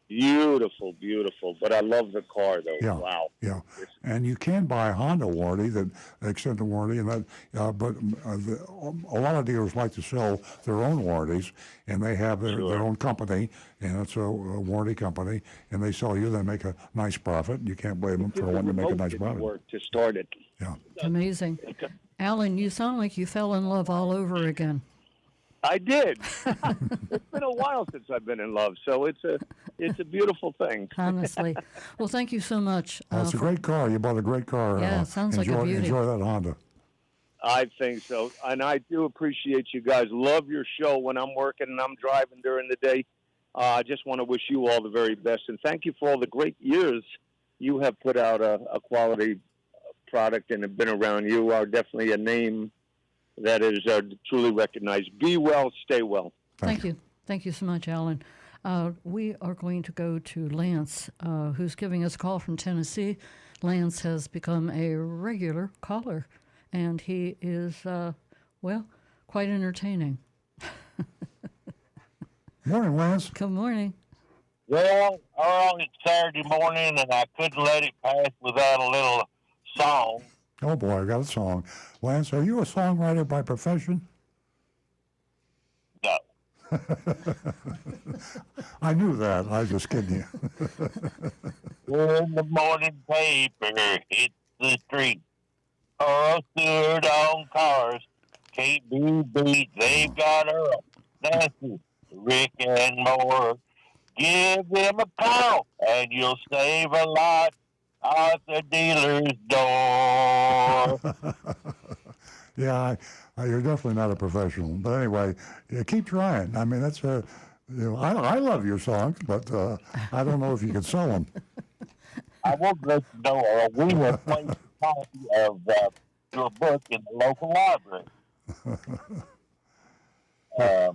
Beautiful, beautiful. But I love the car, though. Yeah, wow. Yeah, and you can buy a Honda warranty that extend the warranty, and that. But a lot of dealers like to sell their own warranties, and they have their own company, and it's a warranty company, and they sell you. They make a nice profit. You can't blame them for wanting to make a nice profit. Work to start it. Yeah, amazing. Alan, you sound like you fell in love all over again. I did. It's been a while since I've been in love, so it's a beautiful thing. Honestly. Well, thank you so much. It's a great car. You bought a great car. Yeah, sounds like a beauty. Enjoy that Honda. I think so, and I do appreciate you guys. Love your show when I'm working and I'm driving during the day. I just want to wish you all the very best, and thank you for all the great years you have put out a quality product and have been around. You are definitely a name that is truly recognized. Be well, stay well. Thank you. Thank you so much, Alan. We are going to go to Lance, who's giving us a call from Tennessee. Lance has become a regular caller, and he is, quite entertaining. Morning, Lance. Good morning. Well, Earl, it's Saturday morning, and I couldn't let it pass without a little song. Oh, boy, I got a song. Lance, are you a songwriter by profession? No. I knew that. I was just kidding you. When the morning paper hits the street, Earl Stewart on cars can't be beat. They've got Earl, Nancy, Rick, and more. Give them a call, and you'll save a lot out the dealer's door. Yeah, you're definitely not a professional. But anyway, keep trying. I mean, that's I love your songs, but I don't know if you can sell them. I will let you know, Earl, we have placed a copy of your book in the local library. I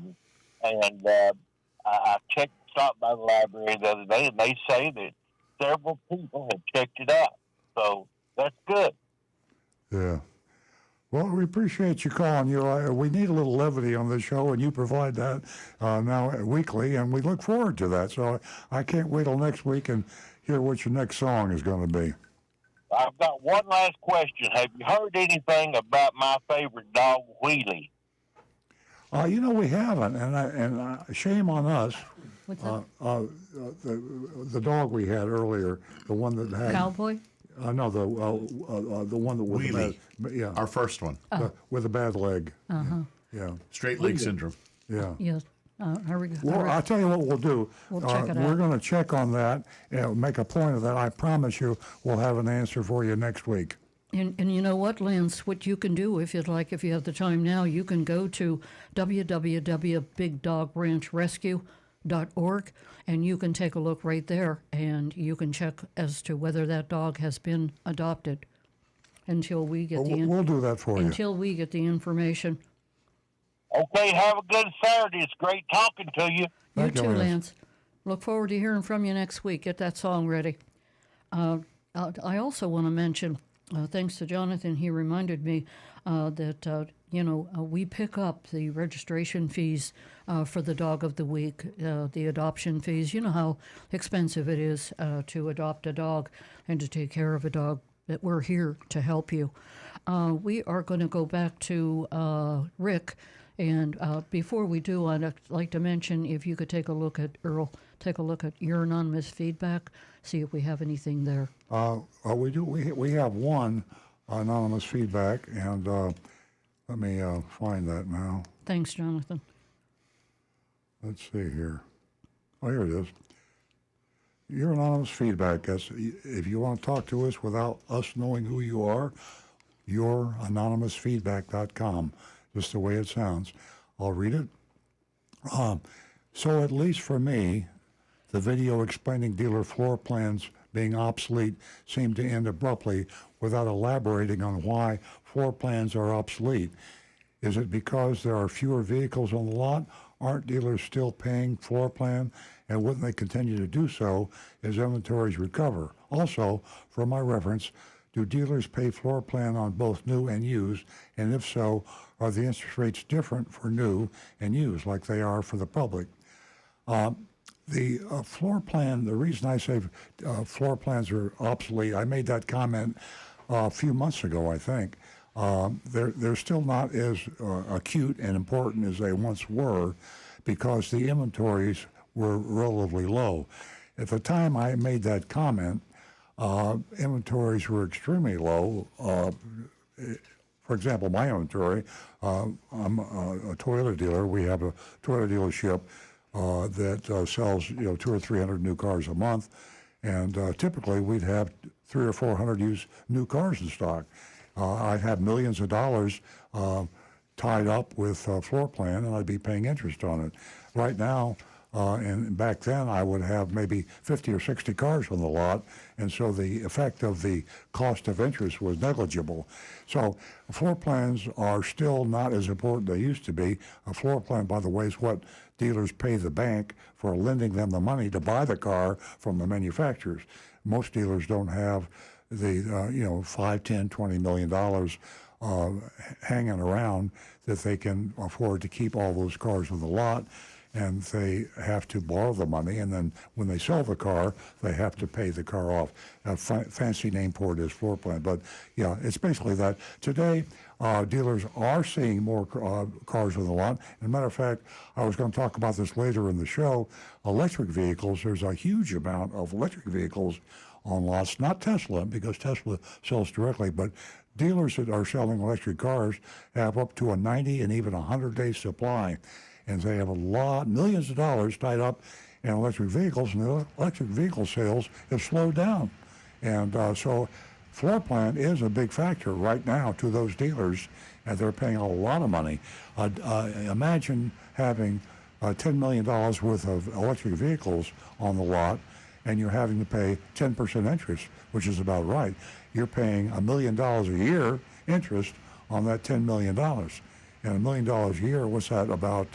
stopped by the library the other day, and they say that several people have checked it out. So that's good. Yeah. Well, we appreciate you calling. We need a little levity on this show, and you provide that now weekly, and we look forward to that. So I can't wait till next week and hear what your next song is going to be. I've got one last question. Have you heard anything about my favorite dog, Wheelie? We haven't, and shame on us. What's that? The dog we had earlier, the one that had Cowboy? No, the one that with Wheelie. the bad, yeah, Our first one. with a bad leg. Uh-huh. Yeah, Straight leg syndrome. yeah. Yes. Well, I'll tell you what we'll do. We'll check it We're out. going to check on that and make a point of that. I promise you we'll have an answer for you next week. And you know what, Lance, what you can do if you'd like, if you have the time now, you can go to www.bigdogranchrescue.org and you can take a look right there and you can check as to whether that dog has been adopted until we get We'll do that for you. until we get the information. Okay, have a good Saturday. It's great talking to you. Thank You you, too, Lance. Lance. Look forward to hearing from you next week. Get that song ready. I also want to mention, thanks to Jonathan, he reminded me that, we pick up the registration fees for the dog of the week, the adoption fees. You know how expensive it is to adopt a dog and to take care of a dog, that we're here to help you. We are going to go back to Rick. And before we do, I'd like to mention, if you could take a look at, Earl, take a look at your anonymous feedback, see if we have anything there. We do. We have one anonymous feedback, and let me find that now. Thanks, Jonathan. Let's see here. Oh, here it is. Your anonymous feedback. That's, if you want to talk to us without us knowing who you are, youranonymousfeedback.com. Just the way it sounds. I'll read it. So at least for me, the video explaining dealer floor plans being obsolete seemed to end abruptly without elaborating on why floor plans are obsolete. Is it because there are fewer vehicles on the lot? Aren't dealers still paying floor plan? And wouldn't they continue to do so as inventories recover? Also, for my reference, do dealers pay floor plan on both new and used? And if so, are the interest rates different for new and used like they are for the public? The floor plan, the reason I say floor plans are obsolete, I made that comment a few months ago, I think. They're still not as acute and important as they once were because the inventories were relatively low. At the time I made that comment, inventories were extremely low. For example, my inventory, I'm a Toyota dealer. We have a Toyota dealership that sells 200 or 300 new cars a month, and typically we'd have 300 or 400 used new cars in stock. I'd have millions of dollars tied up with floor plan, and I'd be paying interest on it. Right now, and back then, I would have maybe 50 or 60 cars on the lot, and so the effect of the cost of interest was negligible. So floor plans are still not as important as they used to be. A floor plan, by the way, is what dealers pay the bank for lending them the money to buy the car from the manufacturers. Most dealers don't have the $5, $10, $20 million hanging around that they can afford to keep all those cars on the lot, and they have to borrow the money, and then when they sell the car, they have to pay the car off. A fancy name for it is floor plan, but yeah, it's basically that. Today, dealers are seeing more cars on the lot. As a matter of fact, I was going to talk about this later in the show. Electric vehicles, there's a huge amount of electric vehicles on lots, not Tesla, because Tesla sells directly, but dealers that are selling electric cars have up to a 90 and even 100-day supply. And they have millions of dollars tied up in electric vehicles, and the electric vehicle sales have slowed down. And so floor plan is a big factor right now to those dealers, and they're paying a lot of money. Imagine having $10 million worth of electric vehicles on the lot, and you're having to pay 10% interest, which is about right. You're paying $1 million a year interest on that $10 million. And $1 million a year, what's that, about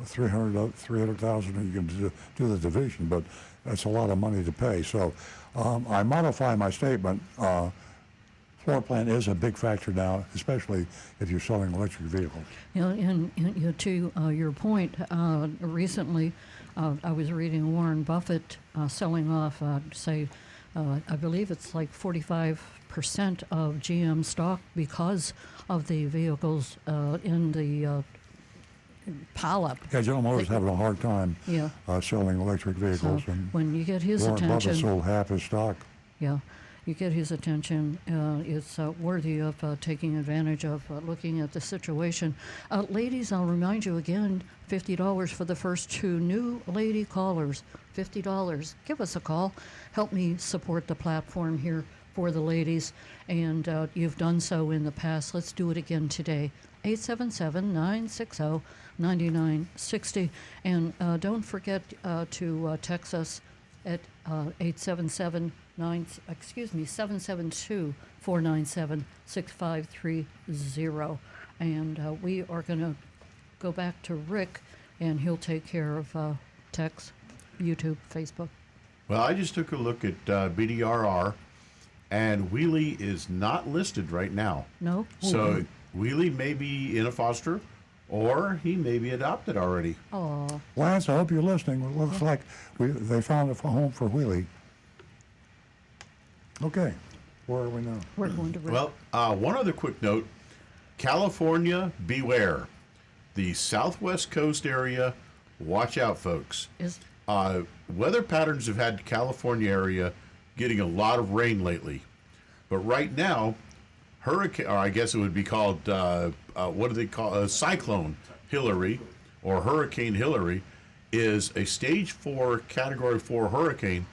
300,000? You can do the division, but that's a lot of money to pay. So I modify my statement. Floor plan is a big factor now, especially if you're selling electric vehicles. And to your point, recently I was reading Warren Buffett selling off, I believe it's like 45% of GM stock because of the vehicles in the pileup. Yeah, General Motors having a hard time selling electric vehicles. So and when you get his Warren attention, Buffett sold half his stock. yeah, you get his attention. It's worthy of taking advantage of, looking at the situation. Ladies, I'll remind you again, $50 for the first 2 new lady callers. $50. Give us a call. Help me support the platform here for the ladies. And you've done so in the past. Let's do it again today. 877-960-9960. And don't forget to text us at 772-497-6530. And we are going to go back to Rick, and he'll take care of text, YouTube, Facebook. Well, I just took a look at BDRR, and Wheelie is not listed right now. No? So Wheelie may be in a foster, or he may be adopted already. Oh, Lance, I hope you're listening. It looks like they found a home for Wheelie. Okay, where are we now? we're going to Rick. Well, one other quick note. California, beware. The southwest coast area, watch out, folks. Is Weather patterns have had California area getting a lot of rain lately. But right now, hurricane, or I guess it would be called, what do they call, Cyclone Hillary, or Hurricane Hillary, is a stage 4, category 4 hurricane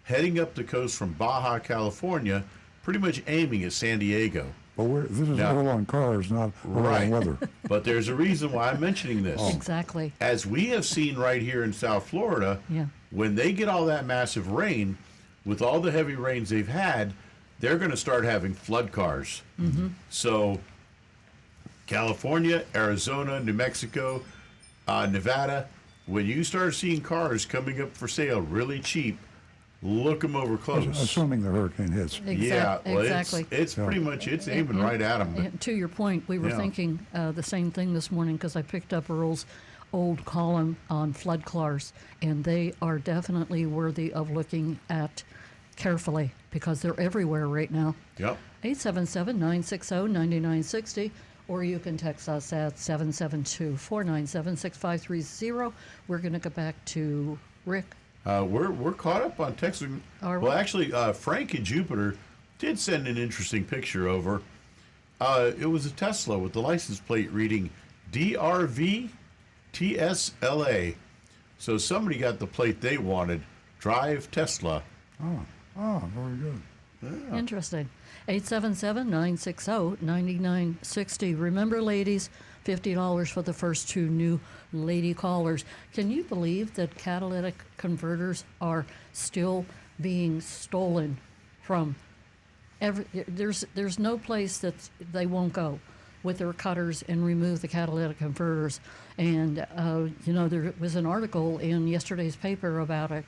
heading up the coast from Baja, California, pretty much aiming at San Diego. But this is Now- Earl on cars, not Earl Right. on weather. But there's a reason why I'm mentioning this. exactly. As we have seen right here in South Florida, Yeah. when they get all that massive rain, with all the heavy rains they've had, they're going to start having flood cars. So, California, Arizona, New Mexico, Nevada, when you start seeing cars coming up for sale really cheap, look them over close. Assuming the hurricane hits. Yeah, well, exactly. it's pretty much, it's aiming right at them. And to your point, we were Yeah. thinking the same thing this morning because I picked up Earl's old column on flood cars, and they are definitely worthy of looking at carefully because they're everywhere right now. Yep. 877-960-9960, or you can text us at 772-497-6530. We're going to go back to Rick. We're caught up on texting. Are we? Well, actually, Frank in Jupiter did send an interesting picture over. It was a Tesla with the license plate reading DRV TSLA. So somebody got the plate they wanted. Drive Tesla. Very good. Interesting. 877-960-9960. Remember, ladies, $50 for the first 2 new lady callers. Can you believe that catalytic converters are still being stolen from there's no place that they won't go with their cutters and remove the catalytic converters. And, there was an article in yesterday's paper about it,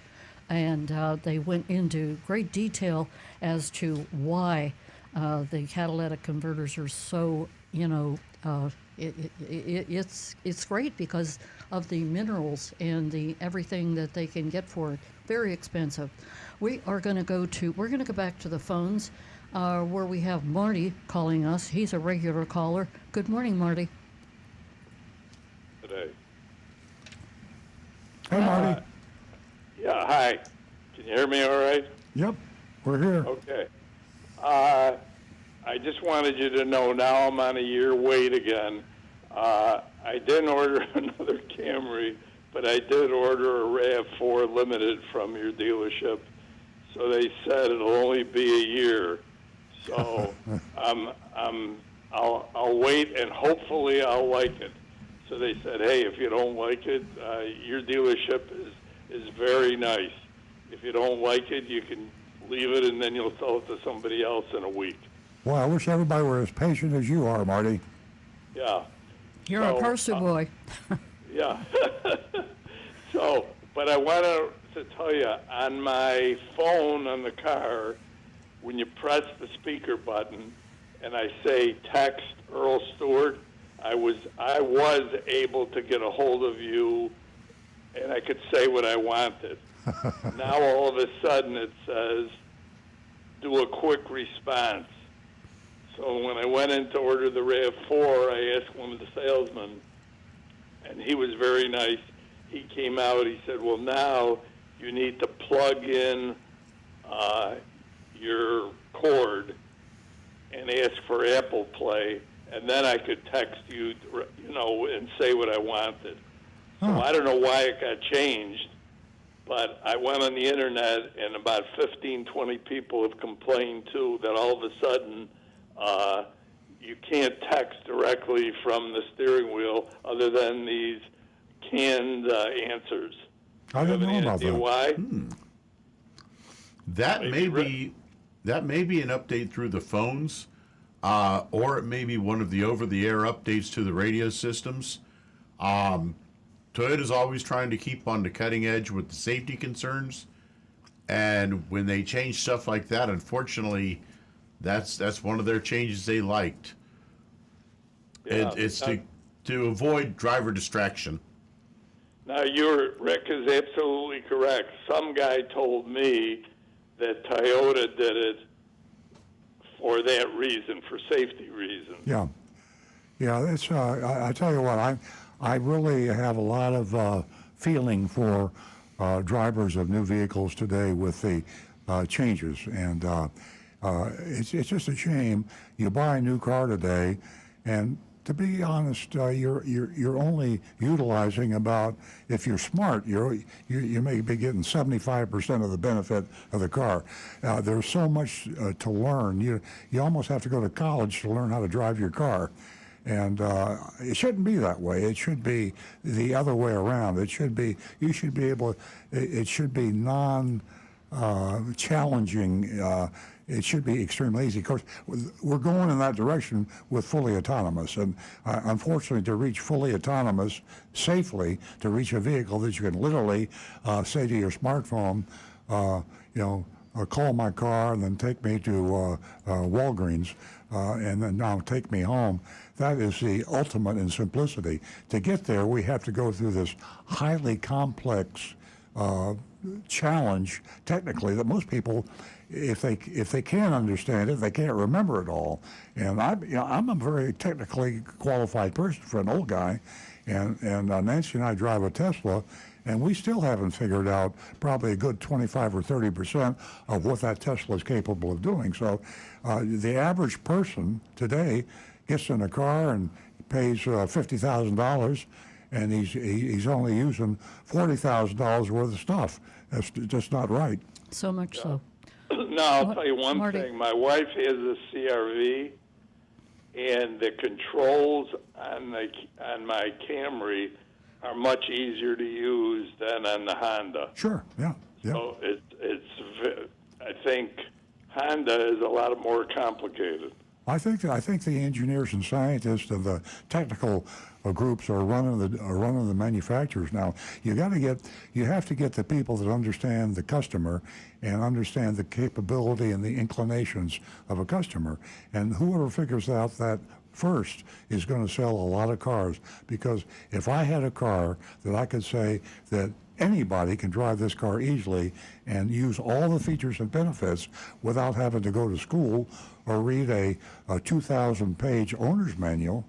and they went into great detail as to why the catalytic converters are so, it's great because of the minerals and the everything that they can get for it. Very expensive. We're going to go back to the phones where we have Marty calling us. He's a regular caller. Good morning, Marty. Today. Hey, Marty. Yeah, hi. Can you hear me all right? Yep, we're here. Okay. I just wanted you to know now I'm on a year wait again. I didn't order another Camry, but I did order a RAV4 Limited from your dealership. So they said it'll only be a year. So I'll wait and hopefully I'll like it. So they said, hey, if you don't like it, your dealership is very nice. If you don't like it, you can leave it and then you'll sell it to somebody else in a week. Well, I wish everybody were as patient as you are, Marty. Yeah. You're a Percy boy. Yeah. So, but I wanted to tell you, on my phone on the car, when you press the speaker button and I say text Earl Stewart, I was able to get a hold of you and I could say what I wanted. Now all of a sudden it says, do a quick response. So when I went in to order the RAV4, I asked one of the salesmen, and he was very nice. He came out, he said, well, now you need to plug in your cord and ask for Apple Play, and then I could text you, and say what I wanted. So I don't know why it got changed, but I went on the internet, and about 15, 20 people have complained too that all of a sudden you can't text directly from the steering wheel other than these canned answers. I didn't know about that. Why? That may be an update through the phones, or it may be one of the over-the-air updates to the radio systems. Toyota's always trying to keep on the cutting edge with the safety concerns, and when they change stuff like that, unfortunately, that's one of their changes they liked. Yeah, It's to avoid driver distraction. Now, Rick is absolutely correct. Some guy told me that Toyota did it for that reason, for safety reasons. Yeah. It's. I tell you what, I really have a lot of feeling for drivers of new vehicles today with the changes, and it's just a shame. You buy a new car today, and to be honest, you're only utilizing about, if you're smart, you may be getting 75% of the benefit of the car. There's so much to learn. You almost have to go to college to learn how to drive your car. And it shouldn't be that way. It should be the other way around. It should be, you should be able, it should be non-challenging. It should be extremely easy. Of course, we're going in that direction with fully autonomous. And unfortunately, to reach fully autonomous safely, to reach a vehicle that you can literally say to your smartphone, call my car and then take me to Walgreens and then now take me home. That is the ultimate in simplicity. To get there, we have to go through this highly complex challenge, technically, that most people, if they can't understand it, they can't remember it all. And I'm a very technically qualified person for an old guy, and Nancy and I drive a Tesla, and we still haven't figured out probably a good 25 or 30% of what that Tesla is capable of doing. So the average person today gets in a car and pays $50,000, and he's only using $40,000 worth of stuff. That's just not right. So much so. No, I'll tell you one Marty. thing. My wife has a CRV, and the controls on my Camry are much easier to use than on the Honda. Sure, yeah. So I think Honda is a lot more complicated. I think the engineers and scientists of the technical groups are running the manufacturers now. You have to get the people that understand the customer and understand the capability and the inclinations of a customer. And whoever figures out that first is going to sell a lot of cars, because if I had a car that I could say that anybody can drive this car easily and use all the features and benefits without having to go to school or read a 2,000-page owner's manual,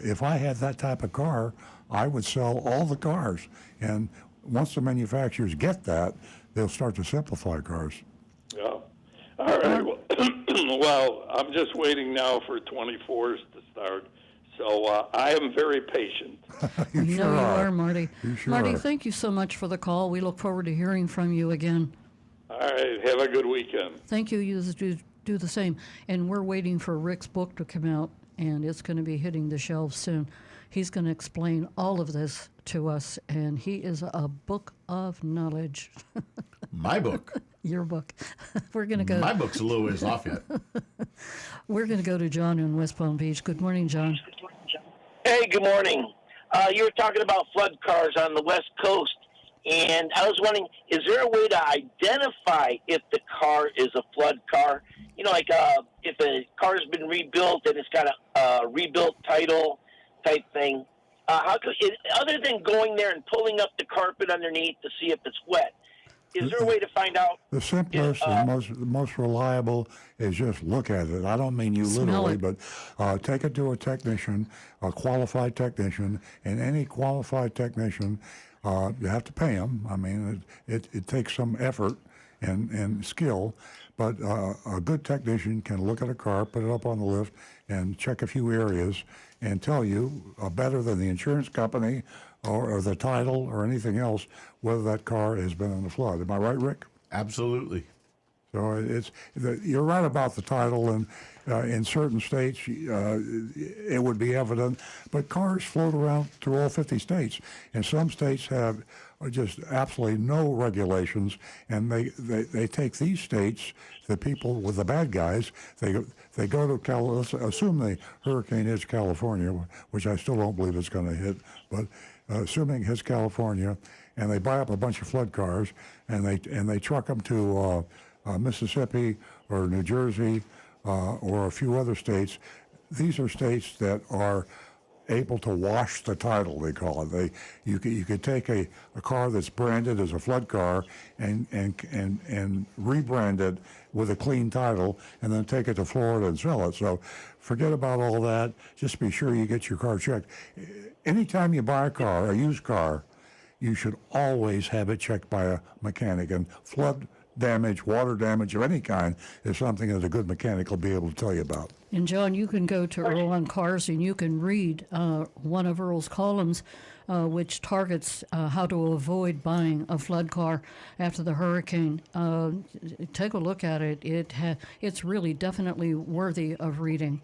if I had that type of car, I would sell all the cars. And once the manufacturers get that, they'll start to simplify cars. Yeah. All right. Well, I'm just waiting now for 24s to start. So I am very patient. You You sure know you are. are, Marty. You sure Marty, are. thank you so much for the call. We look forward to hearing from you again. All right. Have a good weekend. Thank you. You do the same. And we're waiting for Rick's book to come out, and it's going to be hitting the shelves soon. He's going to explain all of this to us, and he is a book of knowledge. My book. Your book. We're going to go. My book's a little ways off yet. We're going to go to John in West Palm Beach. Good morning, John. Hey, good morning. You were talking about flood cars on the West Coast, and I was wondering, is there a way to identify if the car is a flood car? You know, like if a car has been rebuilt and it's got a rebuilt title type thing. Other than going there and pulling up the carpet underneath to see if it's wet, is there a way to find out? The simplest and most reliable is just look at it. I don't mean you Smell literally, it. but take it to a technician, a qualified technician, and any qualified technician, you have to pay them. I mean, it takes some effort, and skill, but a good technician can look at a car, put it up on the lift, and check a few areas and tell you better than the insurance company or the title or anything else whether that car has been in a flood. Am I right, Rick? Absolutely. So you're right about the title, and in certain states it would be evident, but cars float around through all 50 states, and some states have just absolutely no regulations, and they take these states, the people with the bad guys, they go to let's assume the hurricane hits California, which I still don't believe it's going to hit, but assuming it hits California, and they buy up a bunch of flood cars, and they truck them to Mississippi or New Jersey or a few other states. These are states that are able to wash the title, they call it. You could take a car that's branded as a flood car and rebrand it with a clean title and then take it to Florida and sell it. So forget about all that. Just be sure you get your car checked. Anytime you buy a car, a used car, you should always have it checked by a mechanic. And flood damage, water damage of any kind is something that a good mechanic will be able to tell you about. And John, you can go to Earl on Cars and you can read one of Earl's columns, which targets how to avoid buying a flood car after the hurricane. Take a look at it. It's really definitely worthy of reading.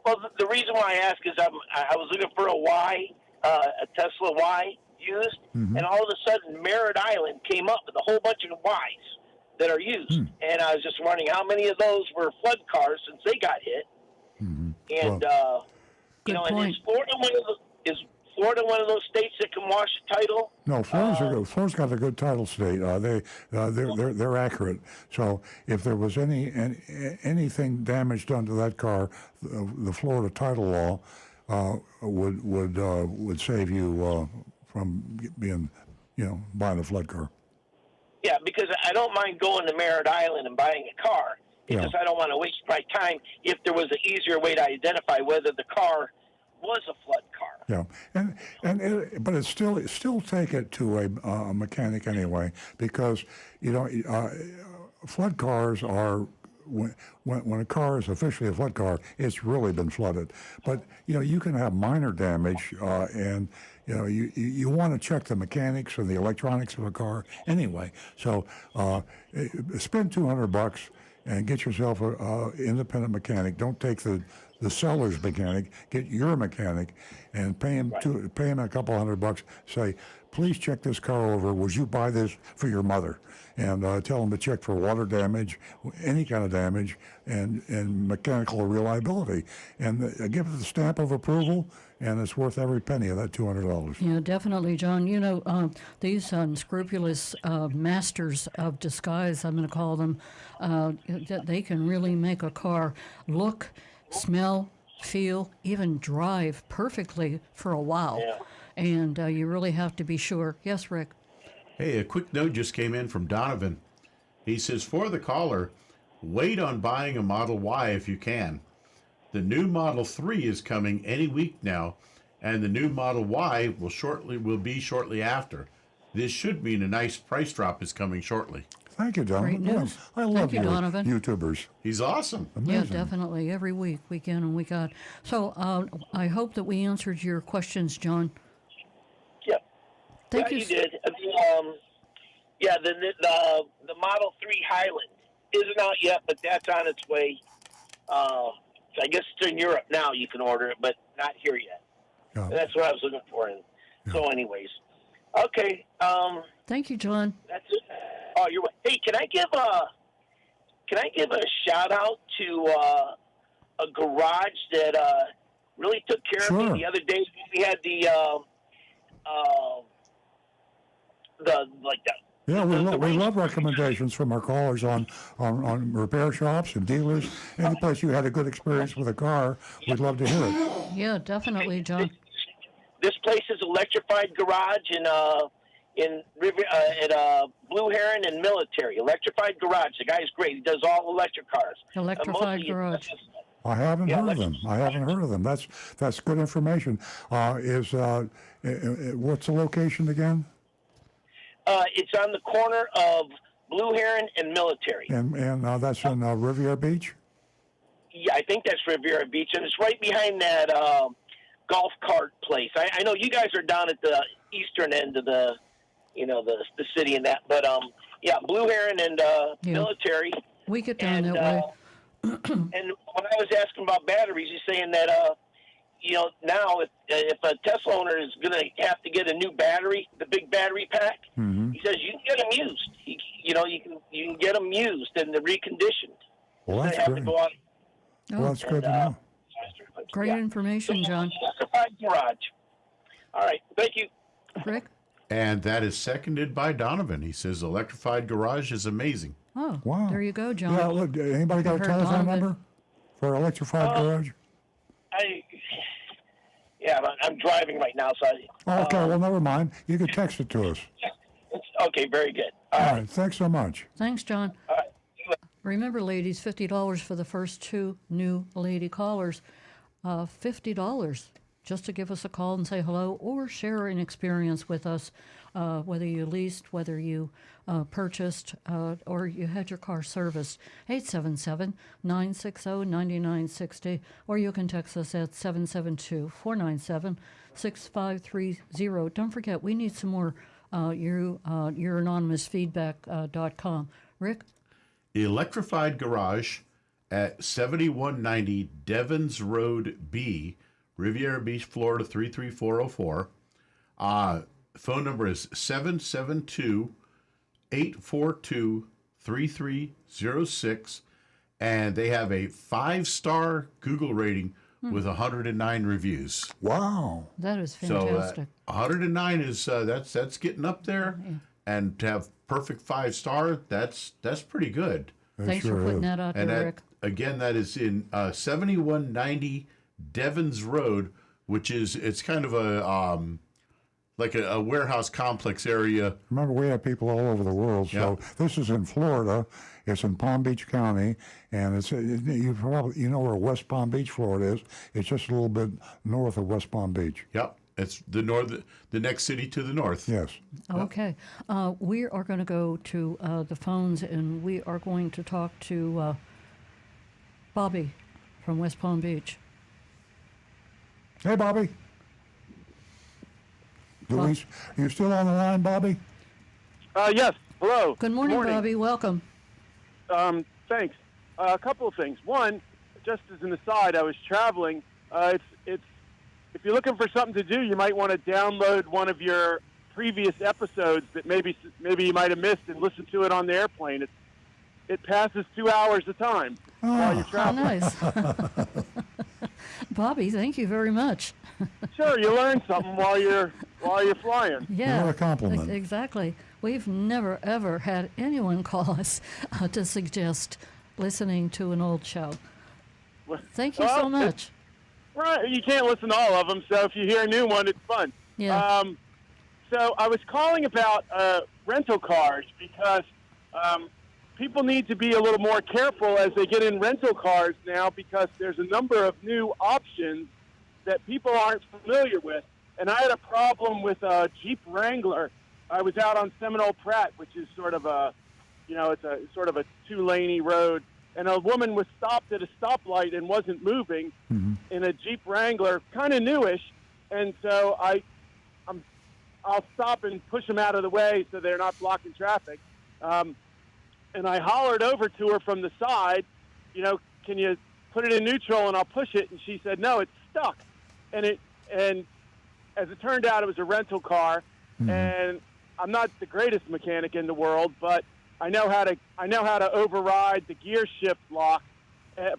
Well, the reason why I ask is I was looking for a Tesla Y used, and all of a sudden Merritt Island came up with a whole bunch of Ys that are used, and I was just wondering how many of those were flood cars since they got hit. And Good and point. is Florida one of those states that can wash the title? No, Florida's got a good title state. They're accurate. So if there was anything damage done to that car, the Florida title law would save you from being, buying a flood car. Yeah, because I don't mind going to Merritt Island and buying a car. It's just I don't want to waste my time if there was an easier way to identify whether the car was a flood car. Yeah, but it's still take it to a mechanic anyway, because flood cars are when a car is officially a flood car, it's really been flooded. But you can have minor damage, and you want to check the mechanics and the electronics of a car anyway. So spend $200 and get yourself a independent mechanic. Don't take the seller's mechanic. Get your mechanic and pay him a couple $100. Say, please check this car over. Would you buy this for your mother? And tell him to check for water damage, any kind of damage, and mechanical reliability. And give it the stamp of approval, and it's worth every penny of that $200. Yeah, definitely, John. These unscrupulous masters of disguise, I'm going to call them, they can really make a car look, smell, feel, even drive perfectly for a while. Yeah. And you really have to be sure. Yes, Rick? Hey, a quick note just came in from Donovan. He says, for the caller, wait on buying a Model Y if you can. The new Model 3 is coming any week now, and the new Model Y will be shortly after. This should mean a nice price drop is coming shortly. Thank you, Donovan. Great news. I love Thank you, Donovan. YouTubers. He's awesome. Amazing. Yeah, definitely. Every week, week in and week out. So I hope that we answered your questions, John. Yeah. Thank you. You did. The Model 3 Highland isn't out yet, but that's on its way. So I guess it's in Europe now. You can order it, but not here yet. Yeah. And that's what I was looking for. So, anyways, okay. Thank you, John. That's it. Oh, you're right. Hey, can I give a shout out to a garage that really took care of me the other day? We had Yeah, we love recommendations from our callers on repair shops and dealers. Any place you had a good experience with a car, we'd love to hear it. Yeah, definitely, John. This place is Electrified Garage in Blue Heron and Military. Electrified Garage. The guy's great. He does all electric cars. Electrified Garage. I haven't heard of them. That's good information. What's the location again? It's on the corner of Blue Heron and Military. And that's in Riviera Beach? Yeah, I think that's Riviera Beach, and it's right behind that golf cart place. I know you guys are down at the eastern end of the city and that, but yeah, Blue Heron and Military. We get down that way. And when I was asking about batteries, he's saying that now if a Tesla owner is going to have to get a new battery, the big battery pack, he says you can get them used. You can get them used and they're reconditioned. Well, that's have great. to go out. Well, that's good to know. Great information, John. Electrified garage. All right, thank you. Rick? And that is seconded by Donovan. He says electrified garage is amazing. Oh, Wow. there you go, John. Yeah, look, anybody got a heard telephone Donovan. number for electrified garage? I'm driving right now, so Okay, well, never mind. You can text it to us. okay, very good. All right, thanks so much. Thanks, John. Remember, ladies, $50 for the first 2 new lady callers. $50 just to give us a call and say hello or share an experience with us, whether you leased, whether you purchased, or you had your car serviced. 877-960-9960, or you can text us at 772-497-6530. Don't forget, we need some more your anonymous feedback.com. Rick? Electrified Garage at 7190 Devons Road B, Riviera Beach, Florida 33404. Phone number is 772-842-3306. And they have a 5-star Google rating with 109 reviews. Wow. That is So fantastic. 109 is that's getting up there. And to have perfect 5-star, that's pretty good. Thanks for putting that out And there, that, Rick. again, that is in 7190 Devons Road, which is it's kind of a like a warehouse complex area. Remember, we have people all over the world. So this is in Florida. It's in Palm Beach County, and you know where West Palm Beach, Florida is. It's just a little bit north of West Palm Beach. Yep, it's the next city to the north. Yes. Okay. We are going to go to the phones, and we are going to talk to Bobby from West Palm Beach. Hey, Bobby. Are you still on the line, Bobby? Yes. Hello. Good morning, Bobby. Welcome. Thanks. A couple of things. One, just as an aside, I was traveling. It's if you're looking for something to do, you might want to download one of your previous episodes that maybe you might have missed and listen to it on the airplane. It passes 2 hours a time while you're Oh, traveling. nice. Bobby, thank you very much. Sure, you learn something while you're flying. Yeah. What a compliment. Exactly. We've never, ever had anyone call us to suggest listening to an old show. Thank you so much. Right, you can't listen to all of them, so if you hear a new one, it's fun. Yeah. So I was calling about rental cars because people need to be a little more careful as they get in rental cars now because there's a number of new options that people aren't familiar with. And I had a problem with a Jeep Wrangler. I was out on Seminole Pratt, which is sort of a, it's a sort of a 2-laney road. And a woman was stopped at a stoplight and wasn't moving in a Jeep Wrangler, kind of newish. And so I'll stop and push them out of the way so they're not blocking traffic. And I hollered over to her from the side, can you put it in neutral and I'll push it? And she said, no, it's stuck. And as it turned out, it was a rental car. And I'm not the greatest mechanic in the world, but I know how to override the gear shift lock.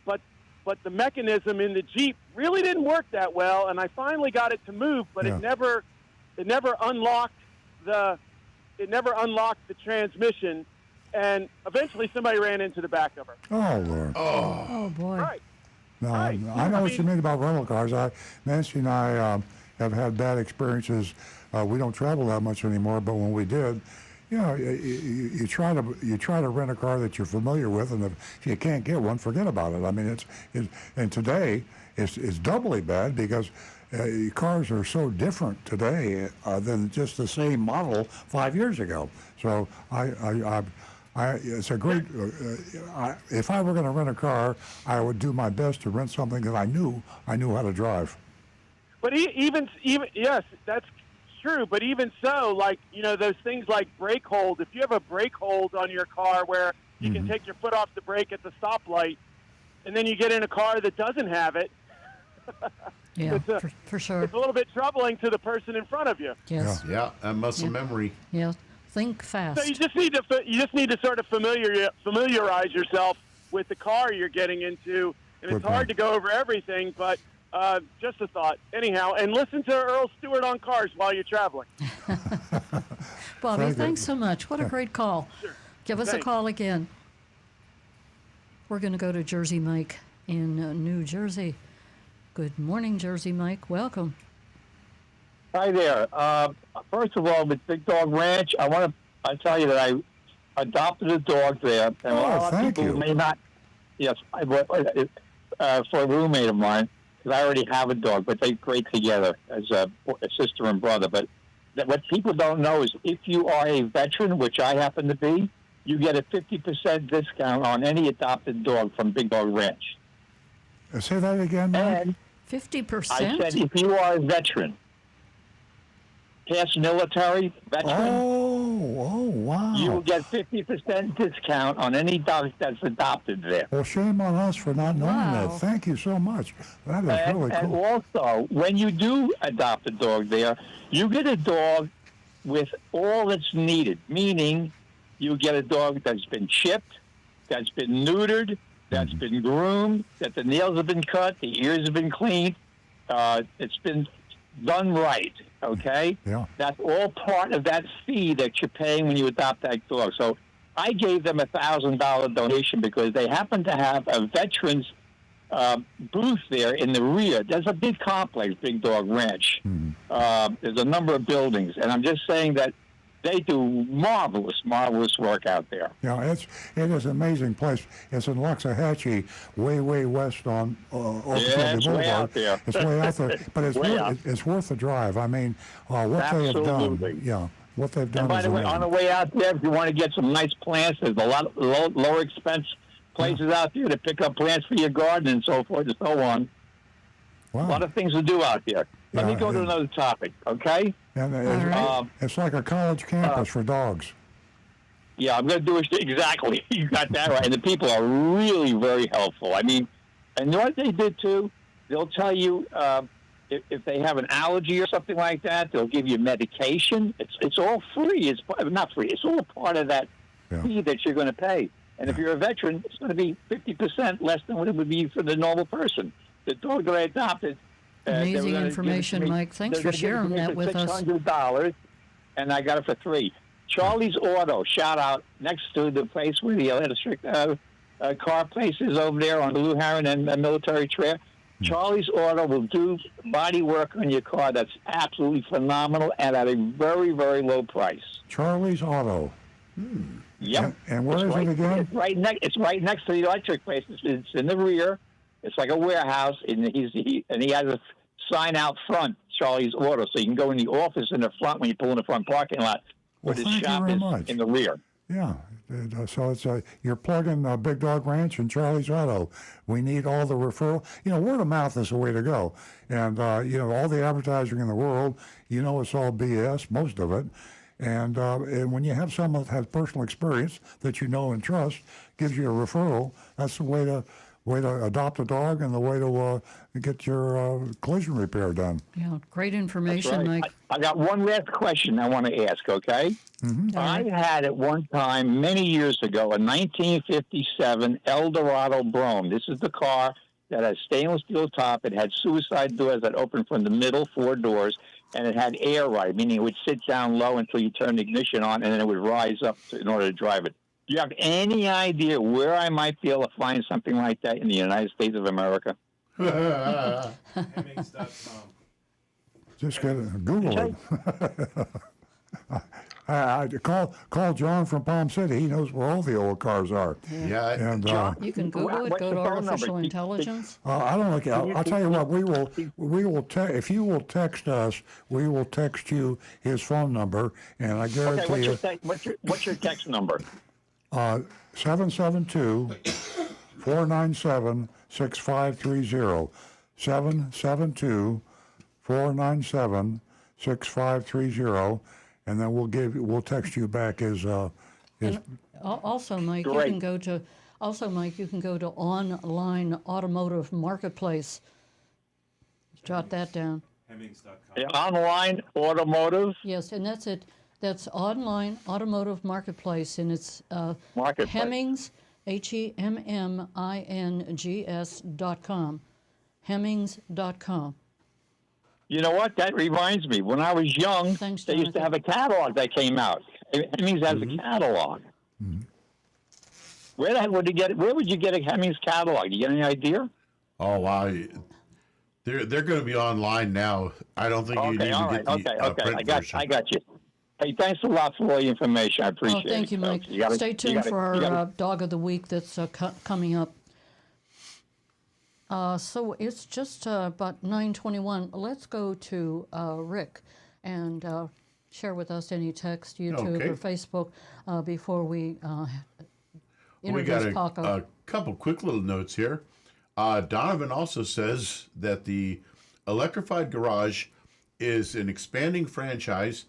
But the mechanism in the Jeep really didn't work that well, and I finally got it to move, but it never unlocked the transmission. And eventually somebody ran into the back of her. Oh, Lord. Oh, boy. Right. No, I know what you mean about rental cars. Nancy and I have had bad experiences. We don't travel that much anymore, but when we did, you try to rent a car that you're familiar with, and if you can't get one, forget about it. I mean, and today it's doubly bad because cars are so different today than just the same model 5 years ago. So It's a great. If I were going to rent a car, I would do my best to rent something that I knew how to drive. But even yes, that's true. But even so, like those things like brake hold. If you have a brake hold on your car where you can take your foot off the brake at the stoplight, and then you get in a car that doesn't have it. Yeah, for sure. It's a little bit troubling to the person in front of you. Yes. Yeah, and muscle memory. Yeah. Think fast. So you just need to sort of familiarize yourself with the car you're getting into, and it's hard to go over everything, but just a thought. Anyhow, and listen to Earl Stewart on cars while you're traveling. Bobby, thanks so much. What a great call. Sure. Give us a call again. We're going to go to Jersey Mike in New Jersey. Good morning, Jersey Mike. Welcome. Hi there. First of all, with Big Dog Ranch, I tell you that I adopted a dog there, and a lot of people may not. Yes, for a roommate of mine, because I already have a dog, but they're great together as a sister and brother. But what people don't know is if you are a veteran, which I happen to be, you get a 50% discount on any adopted dog from Big Dog Ranch. Say that again, man. 50%? I said if you are a veteran, past military, veteran, oh, wow. you will get 50% discount on any dog that's adopted there. Well, shame on us for not knowing that. Thank you so much. That is really cool. And also, when you do adopt a dog there, you get a dog with all that's needed, meaning you get a dog that's been chipped, that's been neutered, that's been groomed, that the nails have been cut, the ears have been cleaned, it's been done right, okay? Yeah. That's all part of that fee that you're paying when you adopt that dog. So I gave them a $1,000 donation because they happen to have a veterans booth there in the rear. There's a big complex, Big Dog Ranch. There's a number of buildings, and I'm just saying that they do marvelous work out there. Yeah, it is an amazing place. It's in Loxahatchee, way west on it's way out there. It's way out there, but it's worth the drive. I mean, what they have done. What they've done. And by the way, on the way out there, if you want to get some nice plants, there's a lot of lower expense places out there to pick up plants for your garden and so forth and so on. Wow. A lot of things to do out there. Let me go to another topic, okay? And it's like a college campus for dogs. Yeah, I'm going to do it exactly. You got that right. And the people are really very helpful. I mean, and you know what they did too? They'll tell you if they have an allergy or something like that, they'll give you medication. It's all free. It's not free. It's all part of that fee that you're going to pay. And if you're a veteran, it's going to be 50% less than what it would be for the normal person. The dog that I adopted. Amazing information, Mike. Thanks for sharing that with us. $600, and I got it for $3. Charlie's Auto, shout out, next to the place where the electric car place is over there on Blue Heron and Military Trail. Charlie's Auto will do body work on your car that's absolutely phenomenal and at a very, very low price. Charlie's Auto. Yep. And where is it again? It's right next to the electric place. It's in the rear. It's like a warehouse, and he has a sign out front, Charlie's Auto, so you can go in the office in the front when you pull in the front parking lot. But his shop is in the rear. Yeah, so it's you're plugging Big Dog Ranch and Charlie's Auto. We need all the referral. Word of mouth is the way to go. And, all the advertising in the world, it's all BS, most of it. And when you have someone that has personal experience that you know and trust, gives you a referral, that's the way to adopt a dog and the way to get your collision repair done. Yeah, great information, Mike. I got one last question I want to ask, okay? Mm-hmm. I had at one time, many years ago, a 1957 Eldorado Brougham. This is the car that has stainless steel top. It had suicide doors that opened from the middle, 4 doors, and it had air ride, meaning it would sit down low until you turn the ignition on, and then it would rise up in order to drive it. Do you have any idea where I might be able to find something like that in the United States of America? Just Google it. Call John from Palm City. He knows where all the old cars are. Yeah. And you can Google it. Go to artificial intelligence. I don't like it. I'll tell you what. We will. If you will text us, we will text you his phone number, and I guarantee Okay. What's your text number? 772-497-6530. 772-497-6530, and then we'll text you back his Also, Mike, you Great. can go to online automotive marketplace. Jot that down. Online automotive Yes, and that's it. That's online automotive marketplace, and it's marketplace. Hemmings, HEMMINGS.com. Hemmings.com. You know what? That reminds me. When I was young, Thanks, they used to have a catalog that came out. Hemmings has a catalog. Where the heck would you get it? Where would you get a Hemmings catalog? Do you get any idea? Oh, wow. They're going to be online now. I don't think you need all to right. get the print version. I got you. Hey, thanks a lot for all the information. I appreciate it. Thank you, Mike. folks. You gotta- Stay you tuned gotta- for our you gotta- Dog of the Week that's coming up. So it's just about 9:21. Let's go to Rick and share with us any text, YouTube, Okay. or Facebook before we We got introduce Paco. a couple quick little notes here. Donovan also says that the Electrified Garage is an expanding franchise.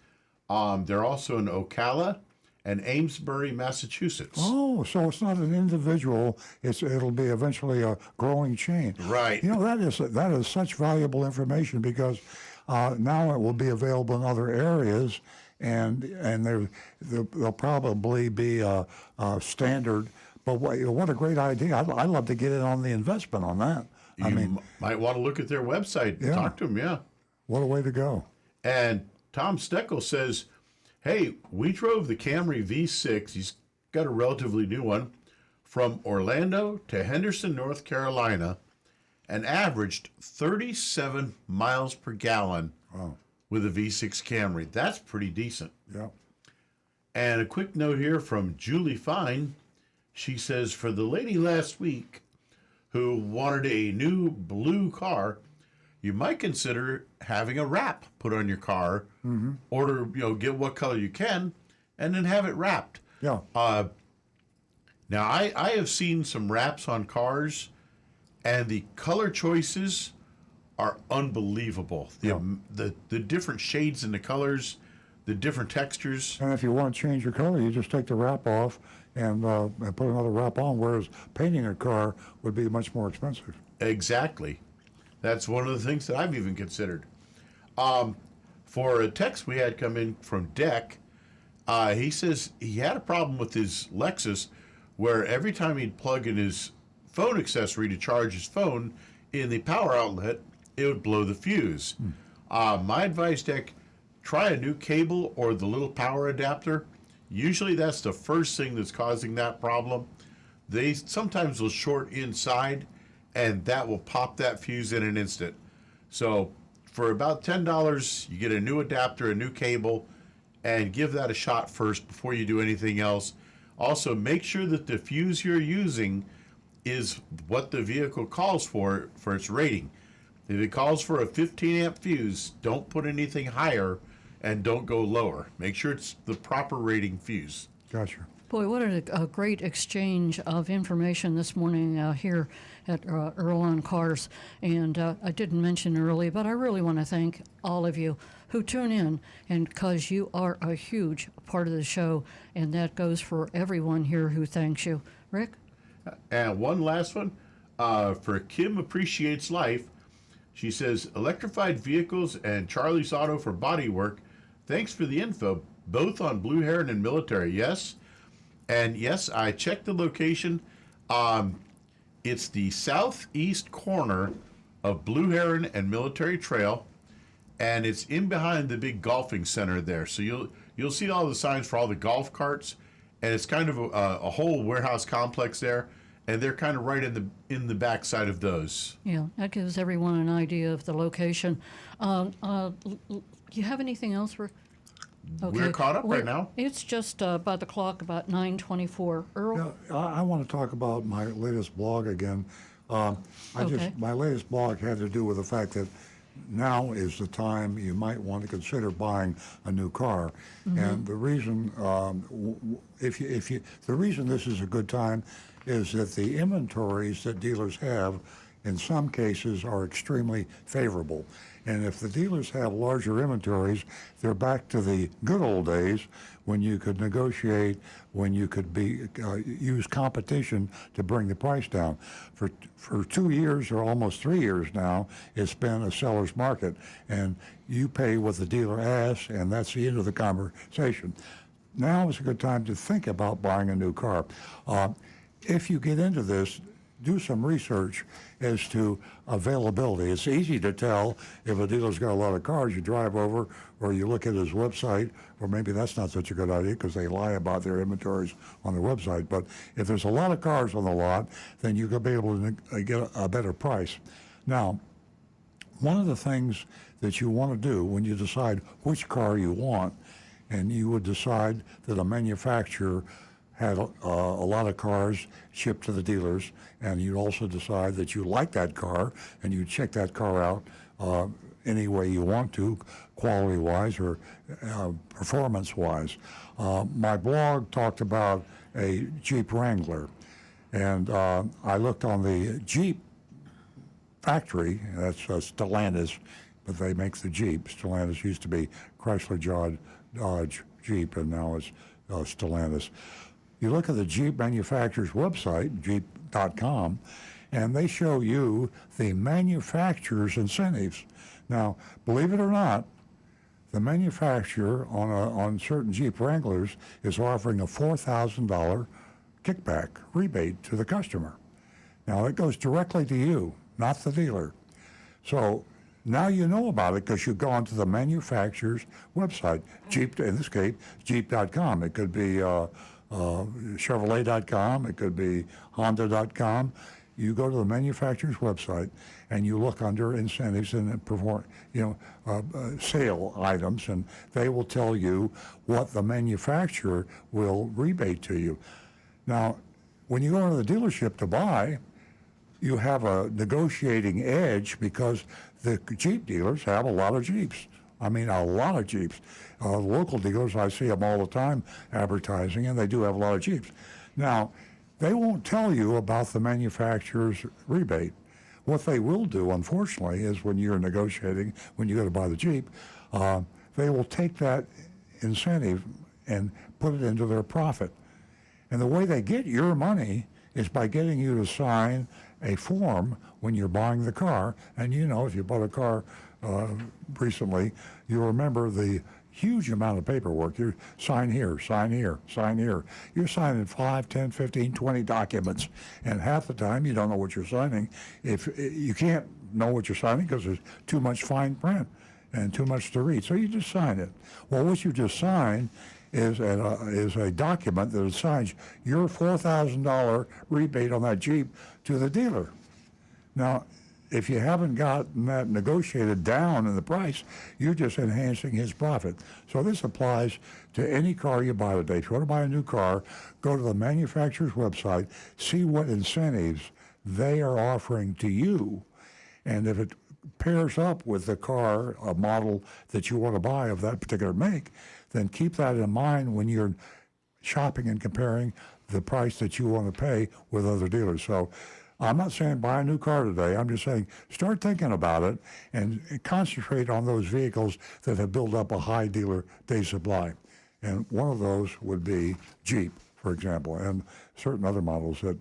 They're also in Ocala and Amesbury, Massachusetts. Oh, so it's not an individual. It'll be eventually a growing chain. Right. You know, that is such valuable information because now it will be available in other areas, and there'll probably be a standard. But what a great idea! I'd love to get in on the investment on that. You might want to look at their website and Yeah. talk to them, yeah. What a way to go! And Tom Steckel says, hey, we drove the Camry V6. He's got a relatively new one from Orlando to Henderson, North Carolina, and averaged 37 miles per gallon with a V6 Camry. That's pretty decent. Yeah. And a quick note here from Julie Fine. She says, for the lady last week who wanted a new blue car, you might consider having a wrap put on your car. Order, get what color you can, and then have it wrapped. Yeah. Now, I have seen some wraps on cars, and the color choices are unbelievable. The different shades in the colors, the different textures. And if you want to change your color, you just take the wrap off and put another wrap on, whereas painting a car would be much more expensive. Exactly. That's one of the things that I've even considered. For a text we had come in from Deck, he says he had a problem with his Lexus where every time he'd plug in his phone accessory to charge his phone in the power outlet, it would blow the fuse. My advice, Deck, try a new cable or the little power adapter. Usually that's the first thing that's causing that problem. They sometimes will short inside, and that will pop that fuse in an instant. So for about $10, you get a new adapter, a new cable, and give that a shot first before you do anything else. Also, make sure that the fuse you're using is what the vehicle calls for its rating. If it calls for a 15 amp fuse, don't put anything higher and don't go lower. Make sure it's the proper rating fuse. Gotcha. Boy, what a great exchange of information this morning here at Earl on Cars. And I didn't mention early, but I really want to thank all of you who tune in, and because you are a huge part of the show, and that goes for everyone here who thanks you. Rick? And one last one for Kim Appreciates Life. She says, electrified vehicles and Charlie's Auto for body work. Thanks for the info, both on Blue Heron and military. Yes. And yes, I checked the location. It's the southeast corner of Blue Heron and Military Trail, and it's in behind the big golfing center there. So you'll see all the signs for all the golf carts, and it's kind of a whole warehouse complex there, and they're kind of right in the backside of those. Yeah, that gives everyone an idea of the location. You have anything else, Rick? We're caught up right now. It's just about the clock, about 9:24. Earl? Yeah, I want to talk about my latest blog again. My latest blog had to do with the fact that now is the time you might want to consider buying a new car. And the reason, the reason this is a good time is that the inventories that dealers have, in some cases, are extremely favorable. And if the dealers have larger inventories, they're back to the good old days when you could negotiate, when you could use competition to bring the price down. For 2 years or almost 3 years now, it's been a seller's market, and you pay what the dealer asks, and that's the end of the conversation. Now is a good time to think about buying a new car. If you get into this, do some research as to availability. It's easy to tell if a dealer's got a lot of cars. You drive over, or you look at his website, or maybe that's not such a good idea because they lie about their inventories on their website. But if there's a lot of cars on the lot, then you're going to be able to get a better price. Now, one of the things that you want to do when you decide which car you want, and you would decide that a manufacturer had a lot of cars shipped to the dealers, and you'd also decide that you like that car, and you check that car out any way you want to, quality-wise or performance-wise. My blog talked about a Jeep Wrangler, and I looked on the Jeep factory. That's Stellantis, but they make the Jeep. Stellantis used to be Chrysler Dodge Jeep, and now it's Stellantis. You look at the Jeep manufacturer's website, jeep.com, and they show you the manufacturer's incentives. Now, believe it or not, the manufacturer on certain Jeep Wranglers is offering a $4,000 kickback rebate to the customer. Now, it goes directly to you, not the dealer. So now you know about it because you've gone to the manufacturer's website, Jeep, in this case, jeep.com. It could be Chevrolet.com, it could be Honda.com. You go to the manufacturer's website and you look under incentives and sale items, and they will tell you what the manufacturer will rebate to you. Now, when you go to the dealership to buy, you have a negotiating edge because the Jeep dealers have a lot of Jeeps. I mean, a lot of Jeeps. Local dealers, I see them all the time advertising, and they do have a lot of Jeeps. Now, they won't tell you about the manufacturer's rebate. What they will do, unfortunately, is when you're negotiating, when you go to buy the Jeep, they will take that incentive and put it into their profit. And the way they get your money is by getting you to sign a form when you're buying the car. And if you bought a car recently, you'll remember the huge amount of paperwork. You sign here, sign here, sign here. You're signing 5, 10, 15, 20 documents, and half the time you don't know what you're signing. If you can't know what you're signing because there's too much fine print and too much to read, so you just sign it. Well, what you just signed is a document that assigns your $4,000 rebate on that Jeep to the dealer. Now, if you haven't gotten that negotiated down in the price, you're just enhancing his profit. So this applies to any car you buy today. If you want to buy a new car, go to the manufacturer's website, see what incentives they are offering to you, and if it pairs up with the car, a model that you want to buy of that particular make, then keep that in mind when you're shopping and comparing the price that you want to pay with other dealers. So I'm not saying buy a new car today. I'm just saying start thinking about it and concentrate on those vehicles that have built up a high dealer day supply. And one of those would be Jeep, for example, and certain other models that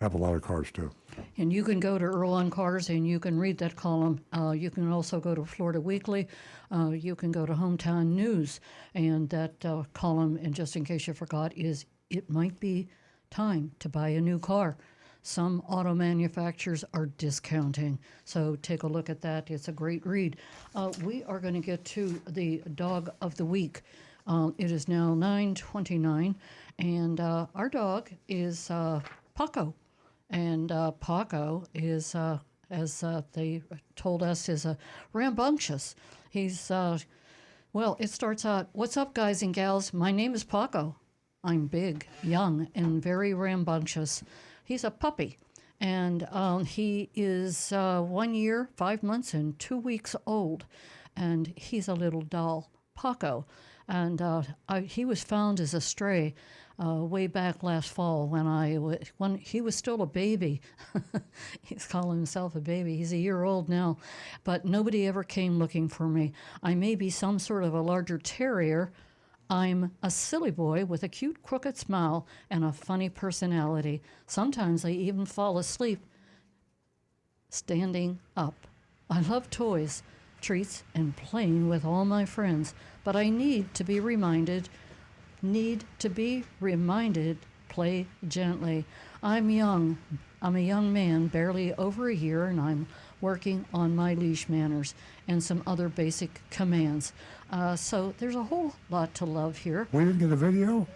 have a lot of cars too. And you can go to Earl on Cars and you can read that column. You can also go to Florida Weekly. You can go to Hometown News. And that column, and just in case you forgot, is it might be time to buy a new car. Some auto manufacturers are discounting. So take a look at that. It's a great read. We are going to get to the dog of the week. It is now 9:29, and our dog is Paco. And Paco is, as they told us, is rambunctious. He's, it starts out, "What's up, guys and gals? My name is Paco. I'm big, young, and very rambunctious. He's a puppy, And he is 1 year, 5 months, and 2 weeks old. And he's a little doll, Paco. And he was found as a stray way back last fall when he was still a baby. He's calling himself a baby. He's a year old now. But nobody ever came looking for me. I may be some sort of a larger terrier. I'm a silly boy with a cute, crooked smile and a funny personality. Sometimes I even fall asleep standing up. I love toys, treats, and playing with all my friends, but I need to be reminded, play gently. I'm young. I'm a young man, barely over a year, and I'm working on my leash manners and some other basic commands. So there's a whole lot to love here. We didn't get a video?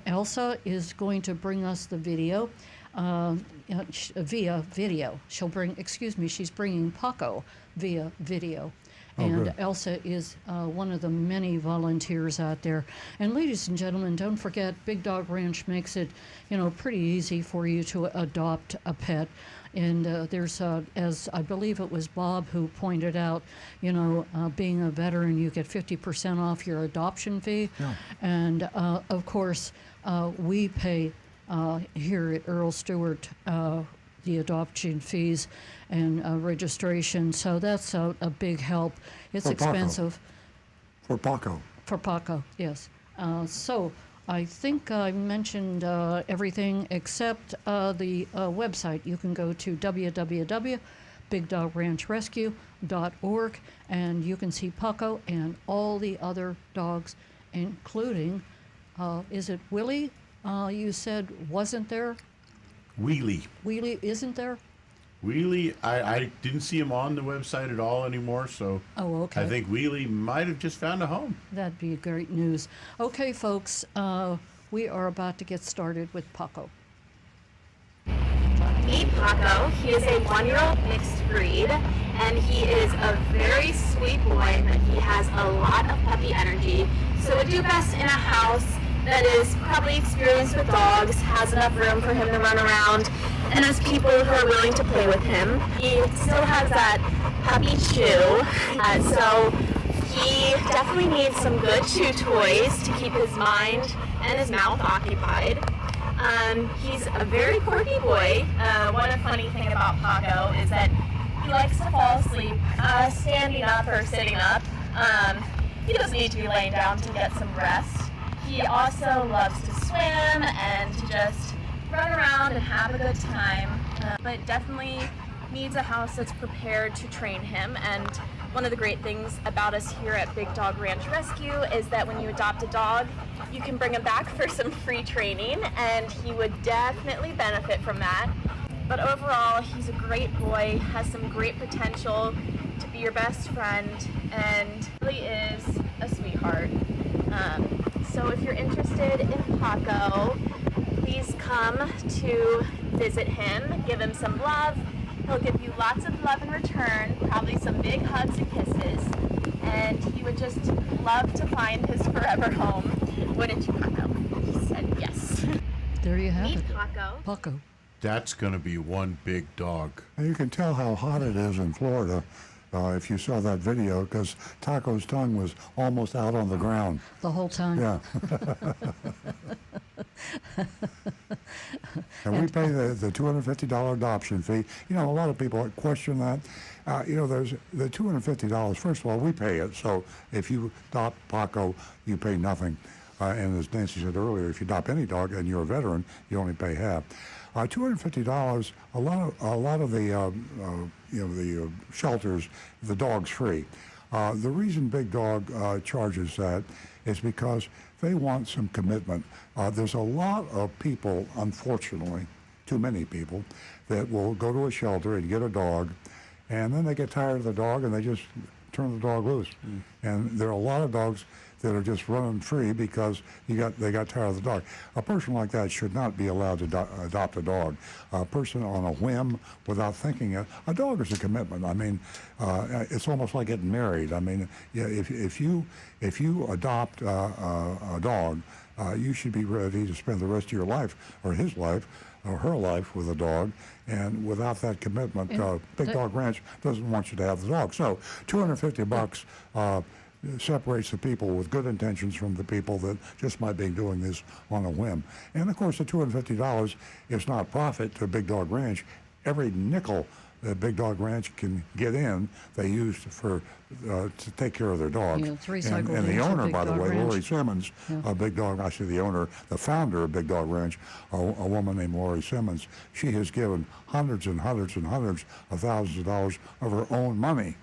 Elsa is going to bring us the video via video. She's bringing Paco via video. And good. Elsa is one of the many volunteers out there. And ladies and gentlemen, don't forget, Big Dog Ranch makes it, pretty easy for you to adopt a pet. And there's, as I believe it was Bob who pointed out, being a veteran, you get 50% off your adoption fee. Yeah. And of course, we pay here at Earl Stewart the adoption fees and registration. So that's a big help. It's For Paco. expensive. For Paco. For Paco, yes. So I think I mentioned everything except the website. You can go to www.bigdogranchrescue.org and you can see Paco and all the other dogs, including, is it Willie? You said wasn't there? Wheelie. Wheelie isn't there? Wheelie, I didn't see him on the website at all anymore, so Oh, okay. I think Wheelie might have just found a home. That'd be great news. Okay, folks, we are about to get started with Paco. Meet Paco. He is a 1-year-old mixed breed, and he is a very sweet boy, but he has a lot of puppy energy, so would do best in a house that is probably experienced with dogs, has enough room for him to run around, and has people who are willing to play with him. He still has that puppy chew, so he definitely needs some good chew toys to keep his mind and his mouth occupied. He's a very quirky boy. One funny thing about Paco is that he likes to fall asleep standing up or sitting up. He doesn't need to be laying down to get some rest. He also loves to swim and to just run around and have a good time, but definitely needs a house that's prepared to train him. And one of the great things about us here at Big Dog Ranch Rescue is that when you adopt a dog, you can bring him back for some free training, and he would definitely benefit from that. But overall, he's a great boy, has some great potential to be your best friend, and really is a sweetheart. So if you're interested in Paco, please come to visit him, give him some love. He'll give you lots of love in return, probably some big hugs and kisses, and he would just love to find his forever home. Wouldn't you, Paco? He said yes. There you have Meet it. Paco. Paco. That's going to be one big dog. And you can tell how hot it is in Florida if you saw that video, because Taco's tongue was almost out on the ground. The whole time. Yeah. And we pay the $250 adoption fee. A lot of people question that. There's the $250. First of all, we pay it. So if you adopt Paco, you pay nothing. And as Nancy said earlier, if you adopt any dog and you're a veteran, you only pay half. $250. A lot of the the shelters, the dog's free. The reason Big Dog charges that is because they want some commitment. There's a lot of people, unfortunately, too many people, that will go to a shelter and get a dog, and then they get tired of the dog and they just turn the dog loose. And there are a lot of dogs that are just running free because they got tired of the dog. A person like that should not be allowed to adopt a dog. A person on a whim, without thinking it. A dog is a commitment. I mean, it's almost like getting married. I mean, yeah, if you adopt a dog, you should be ready to spend the rest of your life or his life her life with a dog, and without that commitment, Big Dog Ranch doesn't want you to have the dog. So $250 separates the people with good intentions from the people that just might be doing this on a whim. And of course, the $250 is not profit to Big Dog Ranch. Every nickel that Big Dog Ranch can get in, they use for to take care of their dogs. Yeah, it's recycled and the into owner, Big by the Dog way, Ranch. Lori Simmons, Big Dog, I say the owner, the founder of Big Dog Ranch, a woman named Lori Simmons, she has given hundreds and hundreds and hundreds of thousands of dollars of her own money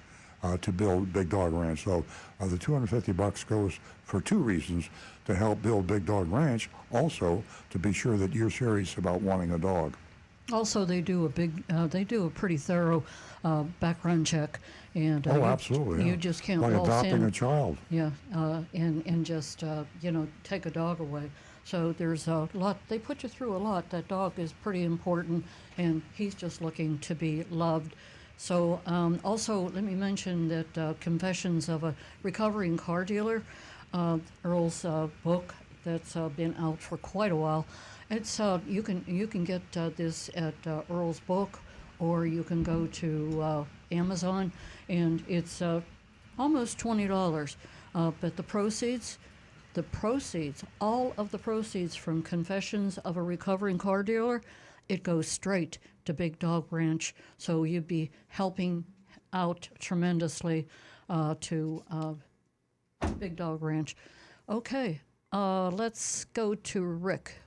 to build Big Dog Ranch. So the $250 goes for two reasons: to help build Big Dog Ranch, also to be sure that you're serious about wanting a dog. Also, they do a pretty thorough background check, and Absolutely. you just can't like waltz adopting in. a child. Yeah, and just take a dog away. So there's a lot. They put you through a lot. That dog is pretty important, and he's just looking to be loved. So also, let me mention that Confessions of a Recovering Car Dealer, Earl's book that's been out for quite a while. It's you can get this at Earl's book, or you can go to Amazon, and it's almost $20. But the proceeds, all of the proceeds from Confessions of a Recovering Car Dealer, it goes straight to Big Dog Ranch. So you'd be helping out tremendously to Big Dog Ranch. Okay, let's go to Rick.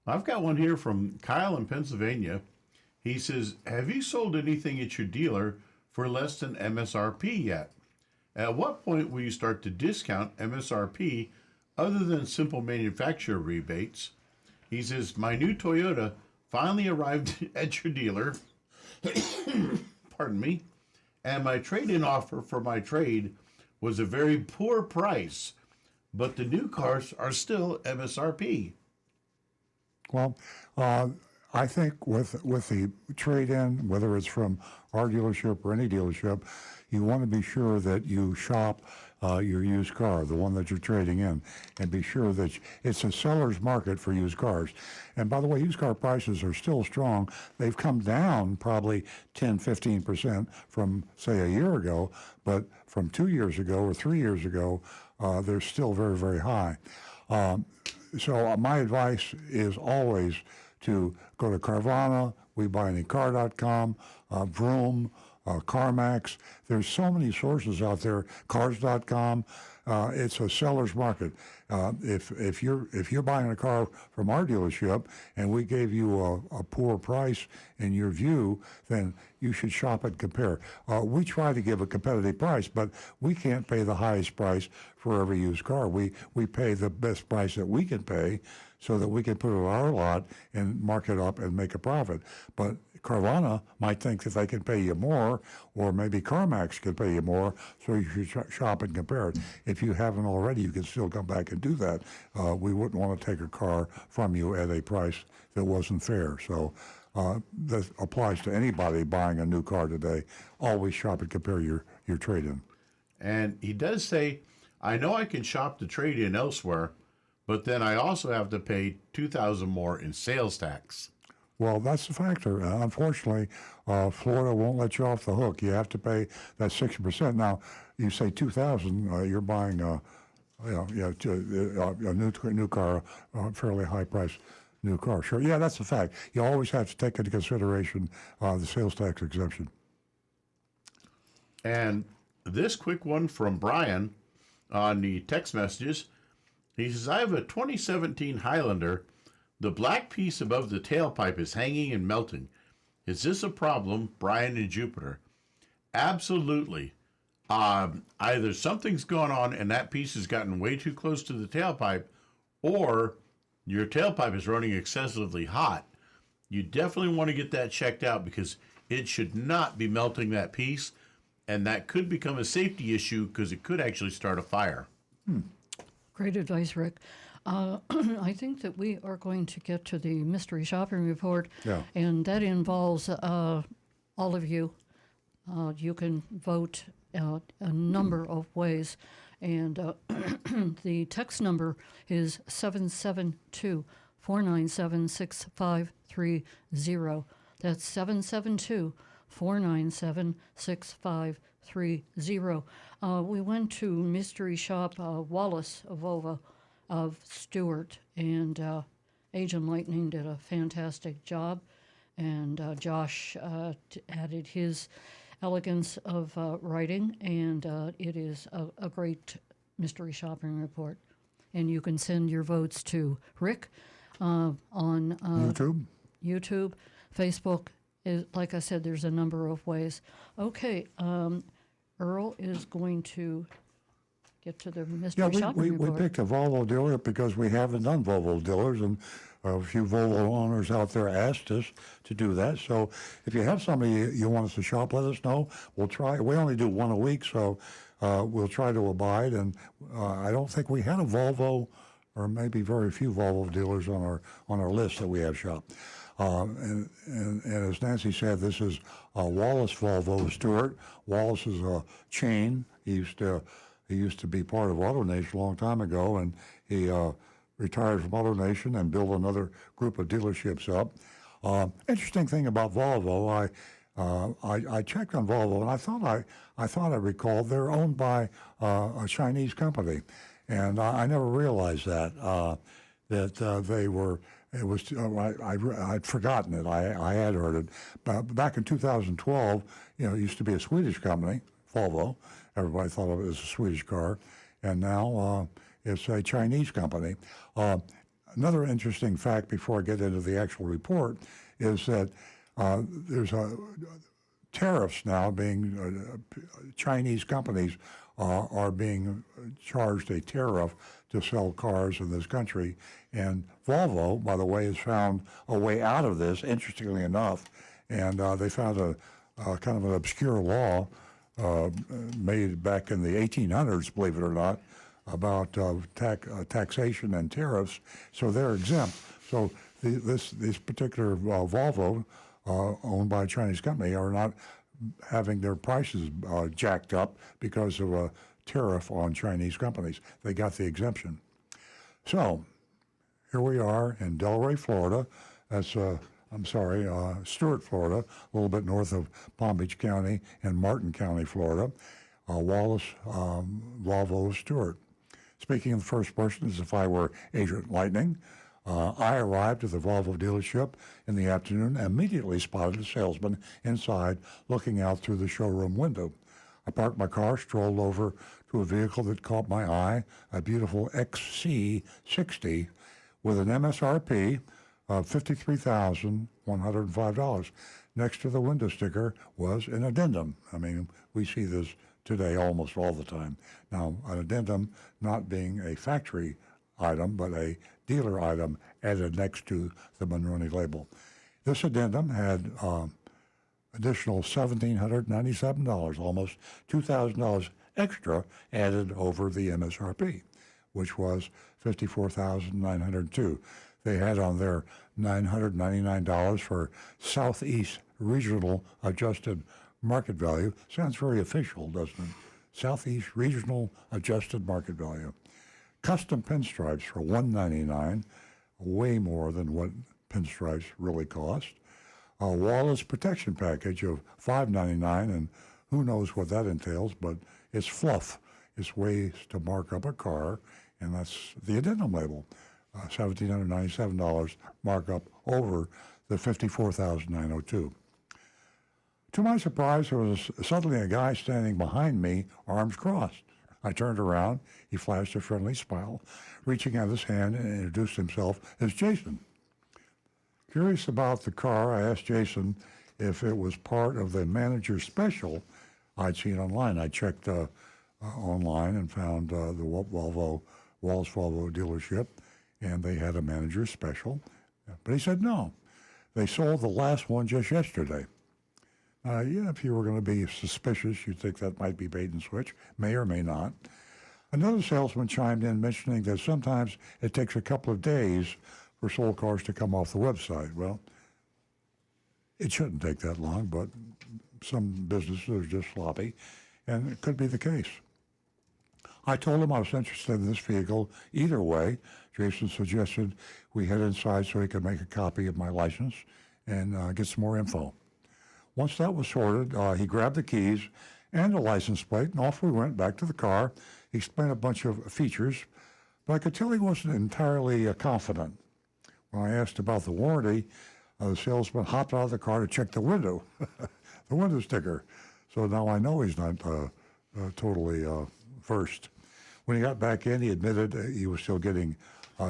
I've got one here from Kyle in Pennsylvania. He says, have you sold anything at your dealer for less than MSRP yet? At what point will you start to discount MSRP other than simple manufacturer rebates? He says, my new Toyota finally arrived at your dealer, pardon me, and my trade-in offer for my trade was a very poor price, but the new cars are still MSRP. Well, I think with the trade-in, whether it's from our dealership or any dealership, you want to be sure that you shop your used car, the one that you're trading in, and be sure that it's a seller's market for used cars. And by the way, used car prices are still strong. They've come down probably 10, 15% from, say, a year ago, but from 2 years ago or 3 years ago, they're still very, very high. So my advice is always to go to Carvana, WeBuyAnyCar.com, Vroom, CarMax. There's so many sources out there. Cars.com. It's a seller's market. If you're buying a car from our dealership and we gave you a poor price in your view, then you should shop and compare. We try to give a competitive price, but we can't pay the highest price for every used car. We pay the best price that we can pay so that we can put it on our lot and mark it up and make a profit. But Carvana might think that they can pay you more, or maybe CarMax can pay you more, so you should shop and compare it. If you haven't already, you can still come back and do that. We wouldn't want to take a car from you at a price that wasn't fair. So that applies to anybody buying a new car today. Always shop and compare your trade-in. And he does say, I know I can shop the trade-in elsewhere, but then I also have to pay $2,000 more in sales tax. Well, that's the factor. Unfortunately, Florida won't let you off the hook. You have to pay that 60%. Now, you say $2,000, you're buying a new car, a fairly high price new car. Sure, yeah, that's a fact. You always have to take into consideration the sales tax exemption. And this quick one from Brian on the text messages. He says, I have a 2017 Highlander. The black piece above the tailpipe is hanging and melting. Is this a problem, Brian in Jupiter? Absolutely. Either something's gone on and that piece has gotten way too close to the tailpipe, or your tailpipe is running excessively hot. You definitely want to get that checked out because it should not be melting that piece, and that could become a safety issue because it could actually start a fire. Great advice, Rick. I think that we are going to get to the mystery shopping report, and that involves all of you. You can vote a number of ways, and the text number is 772 772-497-6530. That's 772-497-6530. We went to mystery shop Wallace of Stewart, and Agent Lightning did a fantastic job, and Josh added his elegance of writing, and it is a great mystery shopping report. And you can send your votes to Rick on YouTube, Facebook. Like I said, there's a number of ways. Okay, Earl is going to get to the mystery shopping report. We picked a Volvo dealer because we haven't done Volvo dealers, and a few Volvo owners out there asked us to do that. So if you have somebody you want us to shop, let us know. We'll try. We only do one a week, so we'll try to abide. And I don't think we had a Volvo, or maybe very few Volvo dealers on our list that we have shopped. And as Nancy said, this is Wallace Volvo Stewart. Wallace is a chain. He used to be part of AutoNation a long time ago, and he retired from AutoNation and built another group of dealerships up. Interesting thing about Volvo, I checked on Volvo, and I thought I recalled they're owned by a Chinese company, and I never realized that they were. It was I'd forgotten it. I had heard it, but back in 2012, it used to be a Swedish company, Volvo. Everybody thought of it as a Swedish car, and now it's a Chinese company. Another interesting fact before I get into the actual report is that there's tariffs now being Chinese companies are being charged a tariff to sell cars in this country, and Volvo, by the way, has found a way out of this. Interestingly enough, and they found a kind of an obscure law made back in the 1800s, believe it or not, about taxation and tariffs. So they're exempt. So this particular Volvo, owned by a Chinese company, are not having their prices jacked up because of a tariff on Chinese companies. They got the exemption. So here we are in Delray, Florida. That's Stewart, Florida, a little bit north of Palm Beach County and Martin County, Florida. Wallace Volvo Stewart. Speaking in the first person as if I were Agent Lightning. I arrived at the Volvo dealership in the afternoon and immediately spotted a salesman inside looking out through the showroom window. I parked my car, strolled over to a vehicle that caught my eye, a beautiful XC60 with an MSRP of $53,105. Next to the window sticker was an addendum. I mean, we see this today almost all the time. Now, an addendum not being a factory item, but a dealer item added next to the Monroney label. This addendum had additional $1,797, almost $2,000 extra added over the MSRP, which was $54,902. They had on there $999 for Southeast Regional Adjusted Market Value. Sounds very official, doesn't it? Southeast Regional Adjusted Market Value. Custom pinstripes for $199, way more than what pinstripes really cost. A Wallace protection package of $599, and who knows what that entails, but it's fluff. It's ways to mark up a car, and that's the addendum label. $1,797 markup over the $54,902. To my surprise, there was suddenly a guy standing behind me, arms crossed. I turned around. He flashed a friendly smile, reaching out his hand and introduced himself as Jason. Curious about the car, I asked Jason if it was part of the manager special I'd seen online. I checked online and found the Wallace Volvo dealership, and they had a manager special. But he said no. They sold the last one just yesterday. If you were going to be suspicious, you'd think that might be bait and switch, may or may not. Another salesman chimed in mentioning that sometimes it takes a couple of days for sold cars to come off the website. Well, it shouldn't take that long, but some businesses are just sloppy, and it could be the case. I told him I was interested in this vehicle either way. Jason suggested we head inside so he could make a copy of my license and get some more info. Once that was sorted, he grabbed the keys and the license plate, and off we went back to the car. He explained a bunch of features, but I could tell he wasn't entirely confident. When I asked about the warranty, the salesman hopped out of the car to check the window, the window sticker. So now I know he's not totally versed. When he got back in, he admitted he was still getting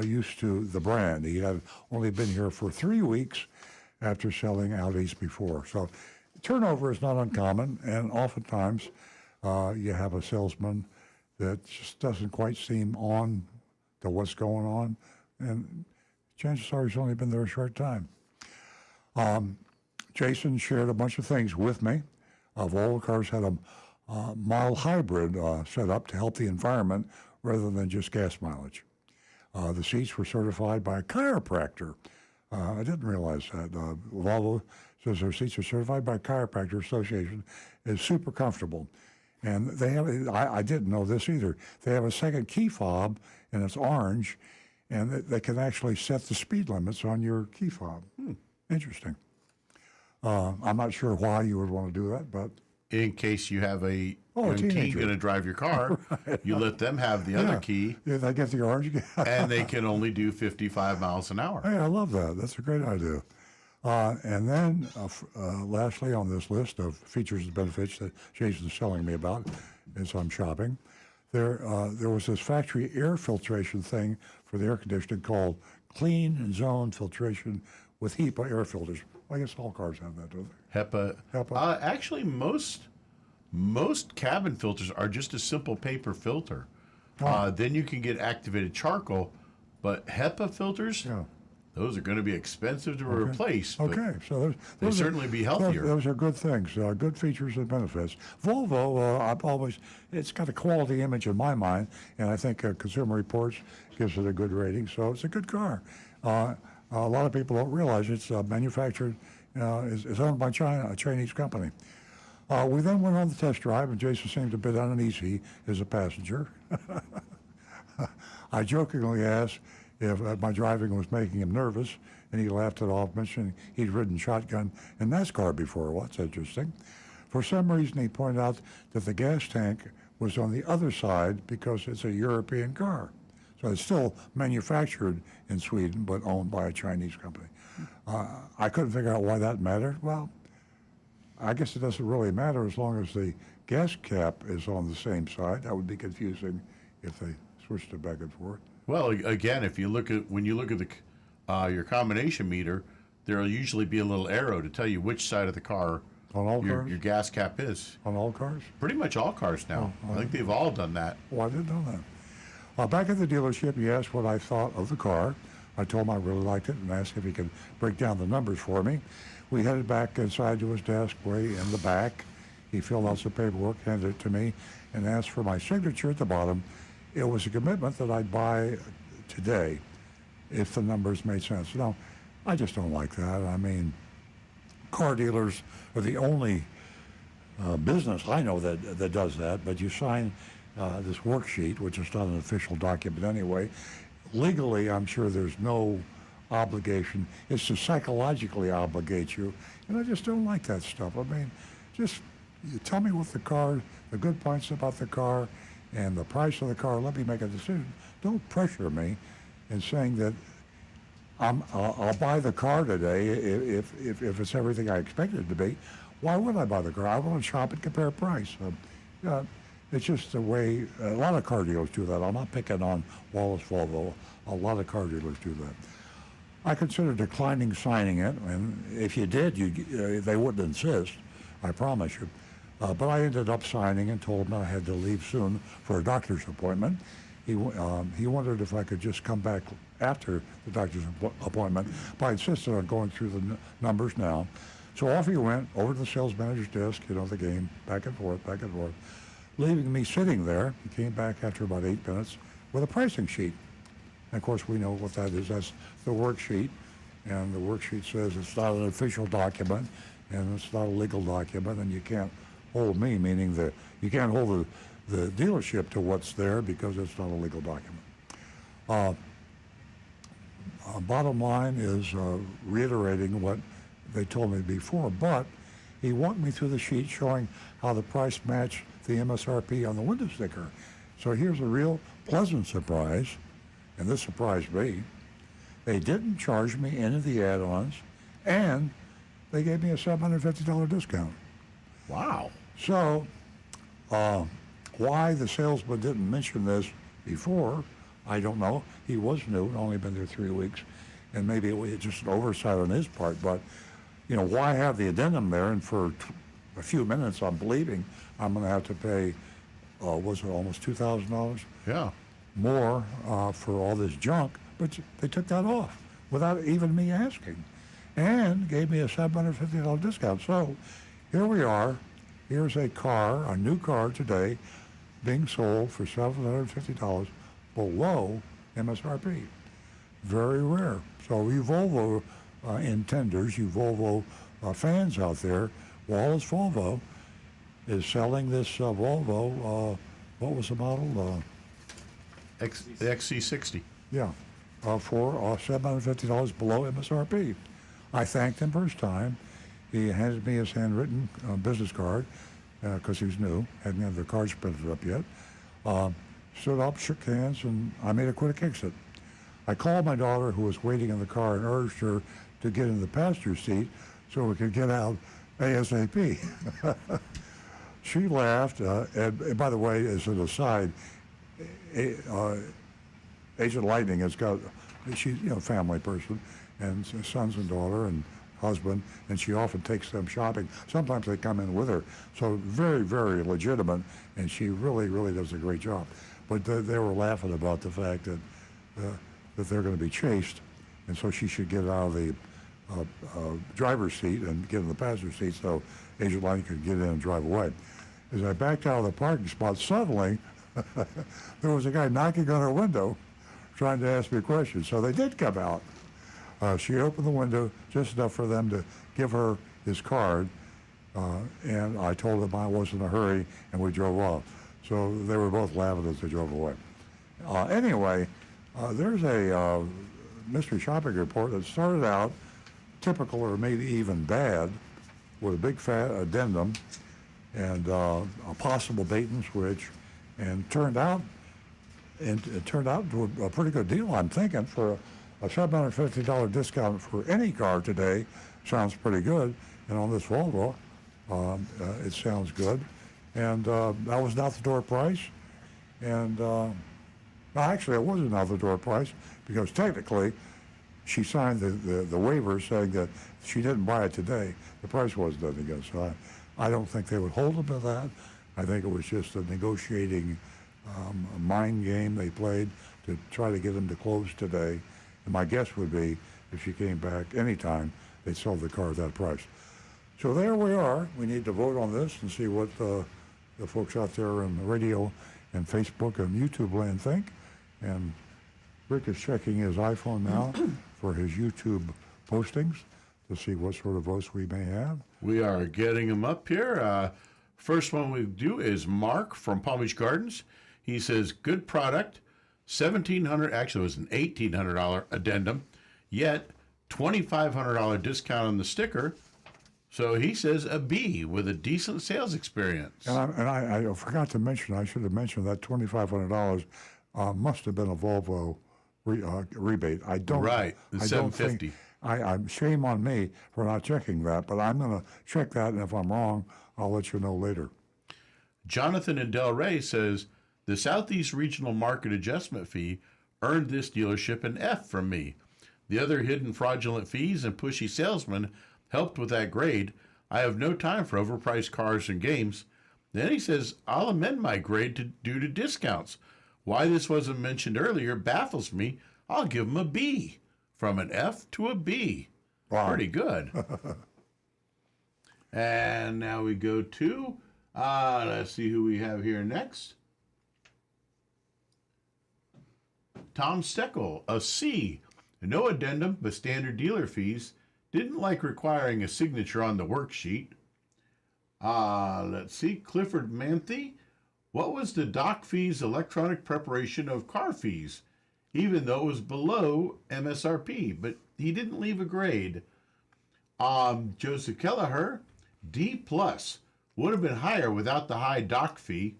used to the brand. He had only been here for 3 weeks after selling Audis before. So turnover is not uncommon, and oftentimes you have a salesman that just doesn't quite seem on to what's going on, and chances are he's only been there a short time. Jason shared a bunch of things with me. Volvo cars had a mild hybrid set up to help the environment rather than just gas mileage. The seats were certified by a chiropractor. I didn't realize that. Volvo says their seats are certified by a chiropractor association. Is super comfortable. And they have, I didn't know this either, they have a second key fob, and it's orange, and they can actually set the speed limits on your key fob. Interesting. I'm not sure why you would want to do that, but In case you have a young teen teenager. going to drive your car, you let them have the other key, Yeah, they get the orange. and they can only do 55 miles an hour. Hey, I love that. That's a great idea. And then, lastly, on this list of features and benefits that Jason's telling me about as I'm shopping, there was this factory air filtration thing for the air conditioning called Clean Zone Filtration with HEPA air filters. I guess all cars have that, don't they? HEPA. Actually, most cabin filters are just a simple paper filter. Then you can get activated charcoal, but HEPA filters, those are going to be expensive to replace. But So they'll certainly be healthier. Those are good things, good features and benefits. Volvo, it's got a quality image in my mind, and I think Consumer Reports gives it a good rating, so it's a good car. A lot of people don't realize it's manufactured, is owned by a Chinese company. We then went on the test drive, and Jason seemed a bit uneasy as a passenger. I jokingly asked if my driving was making him nervous, and he laughed it off, mentioning he'd ridden shotgun in NASCAR before. Well, that's interesting. For some reason, he pointed out that the gas tank was on the other side because it's a European car. So it's still manufactured in Sweden, but owned by a Chinese company. I couldn't figure out why that mattered. Well, I guess it doesn't really matter as long as the gas cap is on the same side. That would be confusing if they switched it back and forth. Well, again, when you look at the your combination meter, there'll usually be a little arrow to tell you which side of the car your gas cap is. On all cars? Pretty much all cars now. I think they've all done that. Oh, I didn't know that. Back at the dealership, he asked what I thought of the car. I told him I really liked it and asked if he could break down the numbers for me. We headed back inside to his desk way in the back. He filled out some paperwork, handed it to me, and asked for my signature at the bottom. It was a commitment that I'd buy today if the numbers made sense. Now, I just don't like that. I mean, car dealers are the only business I know that does that, but you sign this worksheet, which is not an official document anyway. Legally, I'm sure there's no obligation. It's to psychologically obligate you, and I just don't like that stuff. I mean, just you tell me what the good points about the car, and the price of the car. Let me make a decision. Don't pressure me in saying that I'll buy the car today if it's everything I expected it to be. Why would I buy the car? I want to shop and compare price. It's just the way a lot of car dealers do that. I'm not picking on Wallace Volvo. A lot of car dealers do that. I considered declining signing it, and if you did, they wouldn't insist, I promise you. But I ended up signing and told him I had to leave soon for a doctor's appointment. He wondered if I could just come back after the doctor's appointment, but I insisted on going through the numbers now. So off he went, over to the sales manager's desk, the game, back and forth, leaving me sitting there. He came back after about 8 minutes with a pricing sheet. And of course, we know what that is. That's the worksheet. And the worksheet says it's not an official document, and it's not a legal document, and you can't hold me, meaning that you can't hold the dealership to what's there because it's not a legal document. Bottom line is reiterating what they told me before, but he walked me through the sheet showing how the price matched the MSRP on the window sticker. So here's a real pleasant surprise, and this surprised me. They didn't charge me any of the add-ons, and they gave me a $750 discount. Wow. So, why the salesman didn't mention this before, I don't know. He was new, only been there 3 weeks, and maybe it was just an oversight on his part. But, you know, why have the addendum there? And for a few minutes, I'm believing I'm going to have to pay, was it almost $2,000? Yeah. More for all this junk, but they took that off without even me asking, and gave me a $750 discount. So here we are. Here's a car, a new car today, being sold for $750 below MSRP. Very rare. So you Volvo intenders, you Volvo fans out there, Wallace Volvo is selling this Volvo, what was the model? The XC60. Yeah, for $750 below MSRP. I thanked him for his time. He handed me his handwritten business card because he was new, hadn't had the cards printed up yet. Stood up, shook hands, and I made a quick exit. I called my daughter, who was waiting in the car, and urged her to get in the passenger seat so we could get out ASAP. She laughed, and by the way, as an aside, Agent Lightning has got, she's a family person, and sons and daughter and husband, and she often takes them shopping. Sometimes they come in with her, so very, very legitimate, and she really, really does a great job. But they were laughing about the fact that they're going to be chased, and so she should get out of the driver's seat and get in the passenger seat so Agent Lightning could get in and drive away. As I backed out of the parking spot, suddenly there was a guy knocking on her window trying to ask me a question. So they did come out. She opened the window just enough for them to give her his card, and I told them I was in a hurry, and we drove off. So they were both laughing as they drove away. Anyway, there's a mystery shopping report that started out typical or maybe even bad with a big fat addendum and a possible bait and switch, and turned out to a pretty good deal. I'm thinking for a $750 discount for any car today sounds pretty good, and on this Volvo, it sounds good. And that was not the door price, and actually it wasn't out the door price because technically she signed the waiver saying that she didn't buy it today. The price wasn't done again, so I don't think they would hold them to that. I think it was just a negotiating mind game they played to try to get them to close today. And my guess would be if she came back anytime, they'd sell the car at that price. So there we are. We need to vote on this and see what the folks out there in the radio and Facebook and YouTube land think. And Rick is checking his iPhone now for his YouTube postings to see what sort of votes we may have. We are getting them up here. First one we do is Mark from Palm Beach Gardens. He says, good product, $1,700, actually it was an $1,800 addendum, yet $2,500 discount on the sticker. So he says a B with a decent sales experience. And I forgot to mention, I should have mentioned that $2,500 must have been a Volvo rebate. I don't. Right, the $750. I'm shame on me for not checking that, but I'm going to check that, and if I'm wrong, I'll let you know later. Jonathan in Del Rey says, the Southeast Regional Market Adjustment Fee earned this dealership an F from me. The other hidden fraudulent fees and pushy salesmen helped with that grade. I have no time for overpriced cars and games. Then he says, I'll amend my grade due to discounts. Why this wasn't mentioned earlier baffles me. I'll give him a B. From an F to a B. Wow. Pretty good. And now we go to, let's see who we have here next. Tom Steckel, a C. No addendum, but standard dealer fees. Didn't like requiring a signature on the worksheet. Let's see, Clifford Manthe. What was the doc fees electronic preparation of car fees, even though it was below MSRP? But he didn't leave a grade. Joseph Kelleher, D plus, would have been higher without the high doc fee.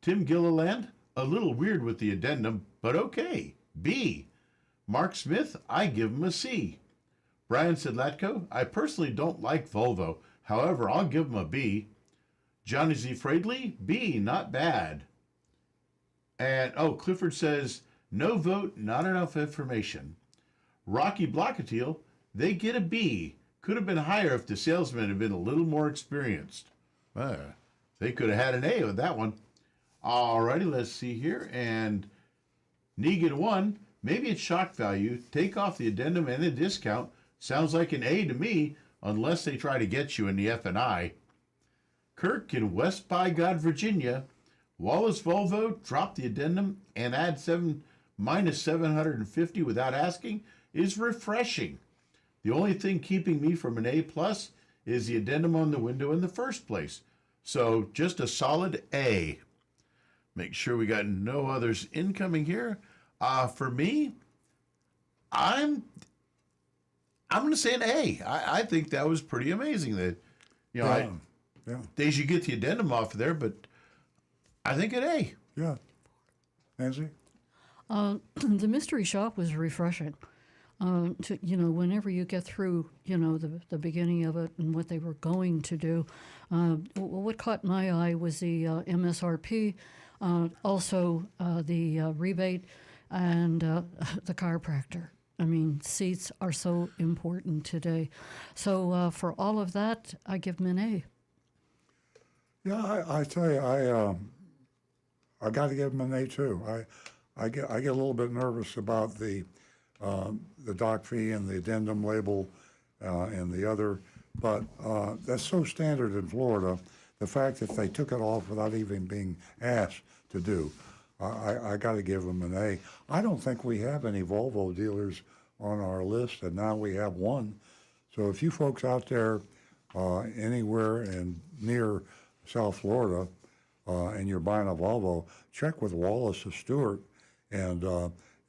Tim Gilliland, a little weird with the addendum, but okay, B. Mark Smith, I give him a C. Brian Sedlatko, I personally don't like Volvo, however, I'll give him a B. Johnny Z. Fradley, B, not bad. And, Clifford says, no vote, not enough information. Rocky Blockatiel, they get a B. Could have been higher if the salesman had been a little more experienced. They could have had an A with that one. Alrighty, let's see here. And Negan 1, maybe it's shock value. Take off the addendum and a discount. Sounds like an A to me, unless they try to get you in the F&I. Kirk in West by God, Virginia. Wallace Volvo, drop the addendum and add minus 750 without asking is refreshing. The only thing keeping me from an A plus is the addendum on the window in the first place. So just a solid A. Make sure we got no others incoming here. For me, I'm going to say an A. I think that was pretty amazing. That they should get the addendum off of there, but I think an A. Yeah. Nancy? The mystery shop was refreshing. Whenever you get through, the beginning of it and what they were going to do, what caught my eye was the MSRP, also the rebate, and the chiropractor. I mean, seats are so important today. So for all of that, I give them an A. Yeah, I tell you, I got to give them an A too. I get a little bit nervous about the doc fee and the addendum label and the other, but that's so standard in Florida. The fact that they took it off without even being asked to do, I got to give them an A. I don't think we have any Volvo dealers on our list, and now we have one. So if you folks out there anywhere and near South Florida and you're buying a Volvo, check with Wallace or Stewart and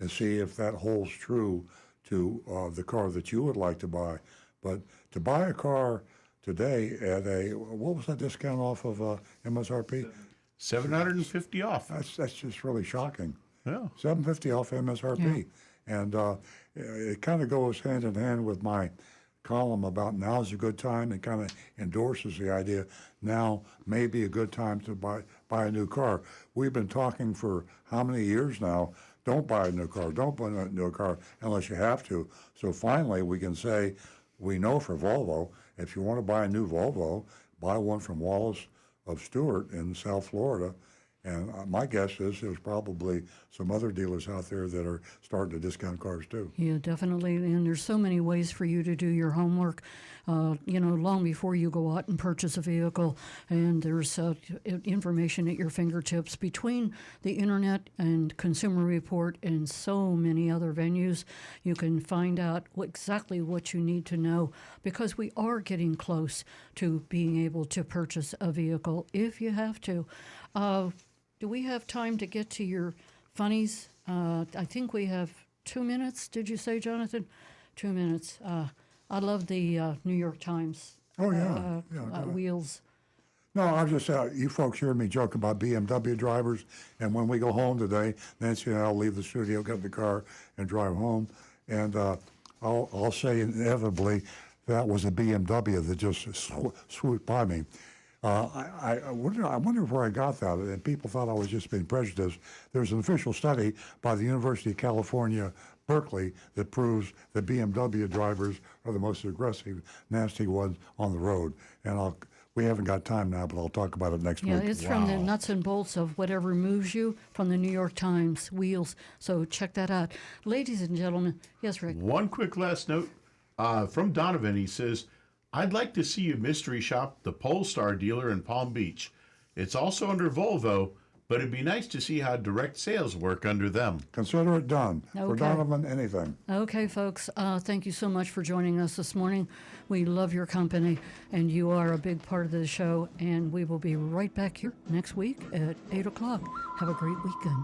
see if that holds true to the car that you would like to buy. But to buy a car today at what was that discount off of MSRP? 750 off. That's just really shocking. Yeah. 750 off MSRP. Yeah. And it kind of goes hand in hand with my column about now's a good time. It kind of endorses the idea now may be a good time to buy a new car. We've been talking for how many years now? Don't buy a new car. Don't buy a new car unless you have to. So finally we can say, we know for Volvo, if you want to buy a new Volvo, buy one from Wallace of Stewart in South Florida. And my guess is there's probably some other dealers out there that are starting to discount cars too. Yeah, definitely. And there's so many ways for you to do your homework, long before you go out and purchase a vehicle. And there's information at your fingertips between the internet and Consumer Report and so many other venues. You can find out exactly what you need to know, because we are getting close to being able to purchase a vehicle if you have to. Do we have time to get to your funnies? I think we have 2 minutes. Did you say, Jonathan? 2 minutes. I love the New York Times. Oh, yeah. Wheels. No, I was just, you folks hear me joke about BMW drivers, and when we go home today, Nancy and I'll leave the studio, get in the car, and drive home, and I'll say inevitably that was a BMW that just swooped by me. I wonder where I got that, and people thought I was just being prejudiced. There's an official study by the University of California, Berkeley, that proves that BMW drivers are the most aggressive, nasty ones on the road. And we haven't got time now, but I'll talk about it next week. Yeah, it's from the nuts and bolts of whatever moves you from the New York Times, Wheels. So check that out. Ladies and gentlemen, yes, Rick? One quick last note from Donovan. He says, I'd like to see you mystery shop the Polestar dealer in Palm Beach. It's also under Volvo, but it'd be nice to see how direct sales work under them. Consider it done. For Okay. Donovan, anything. Okay, folks, thank you so much for joining us this morning. We love your company, and you are a big part of the show, and we will be right back here next week at 8 o'clock. Have a great weekend.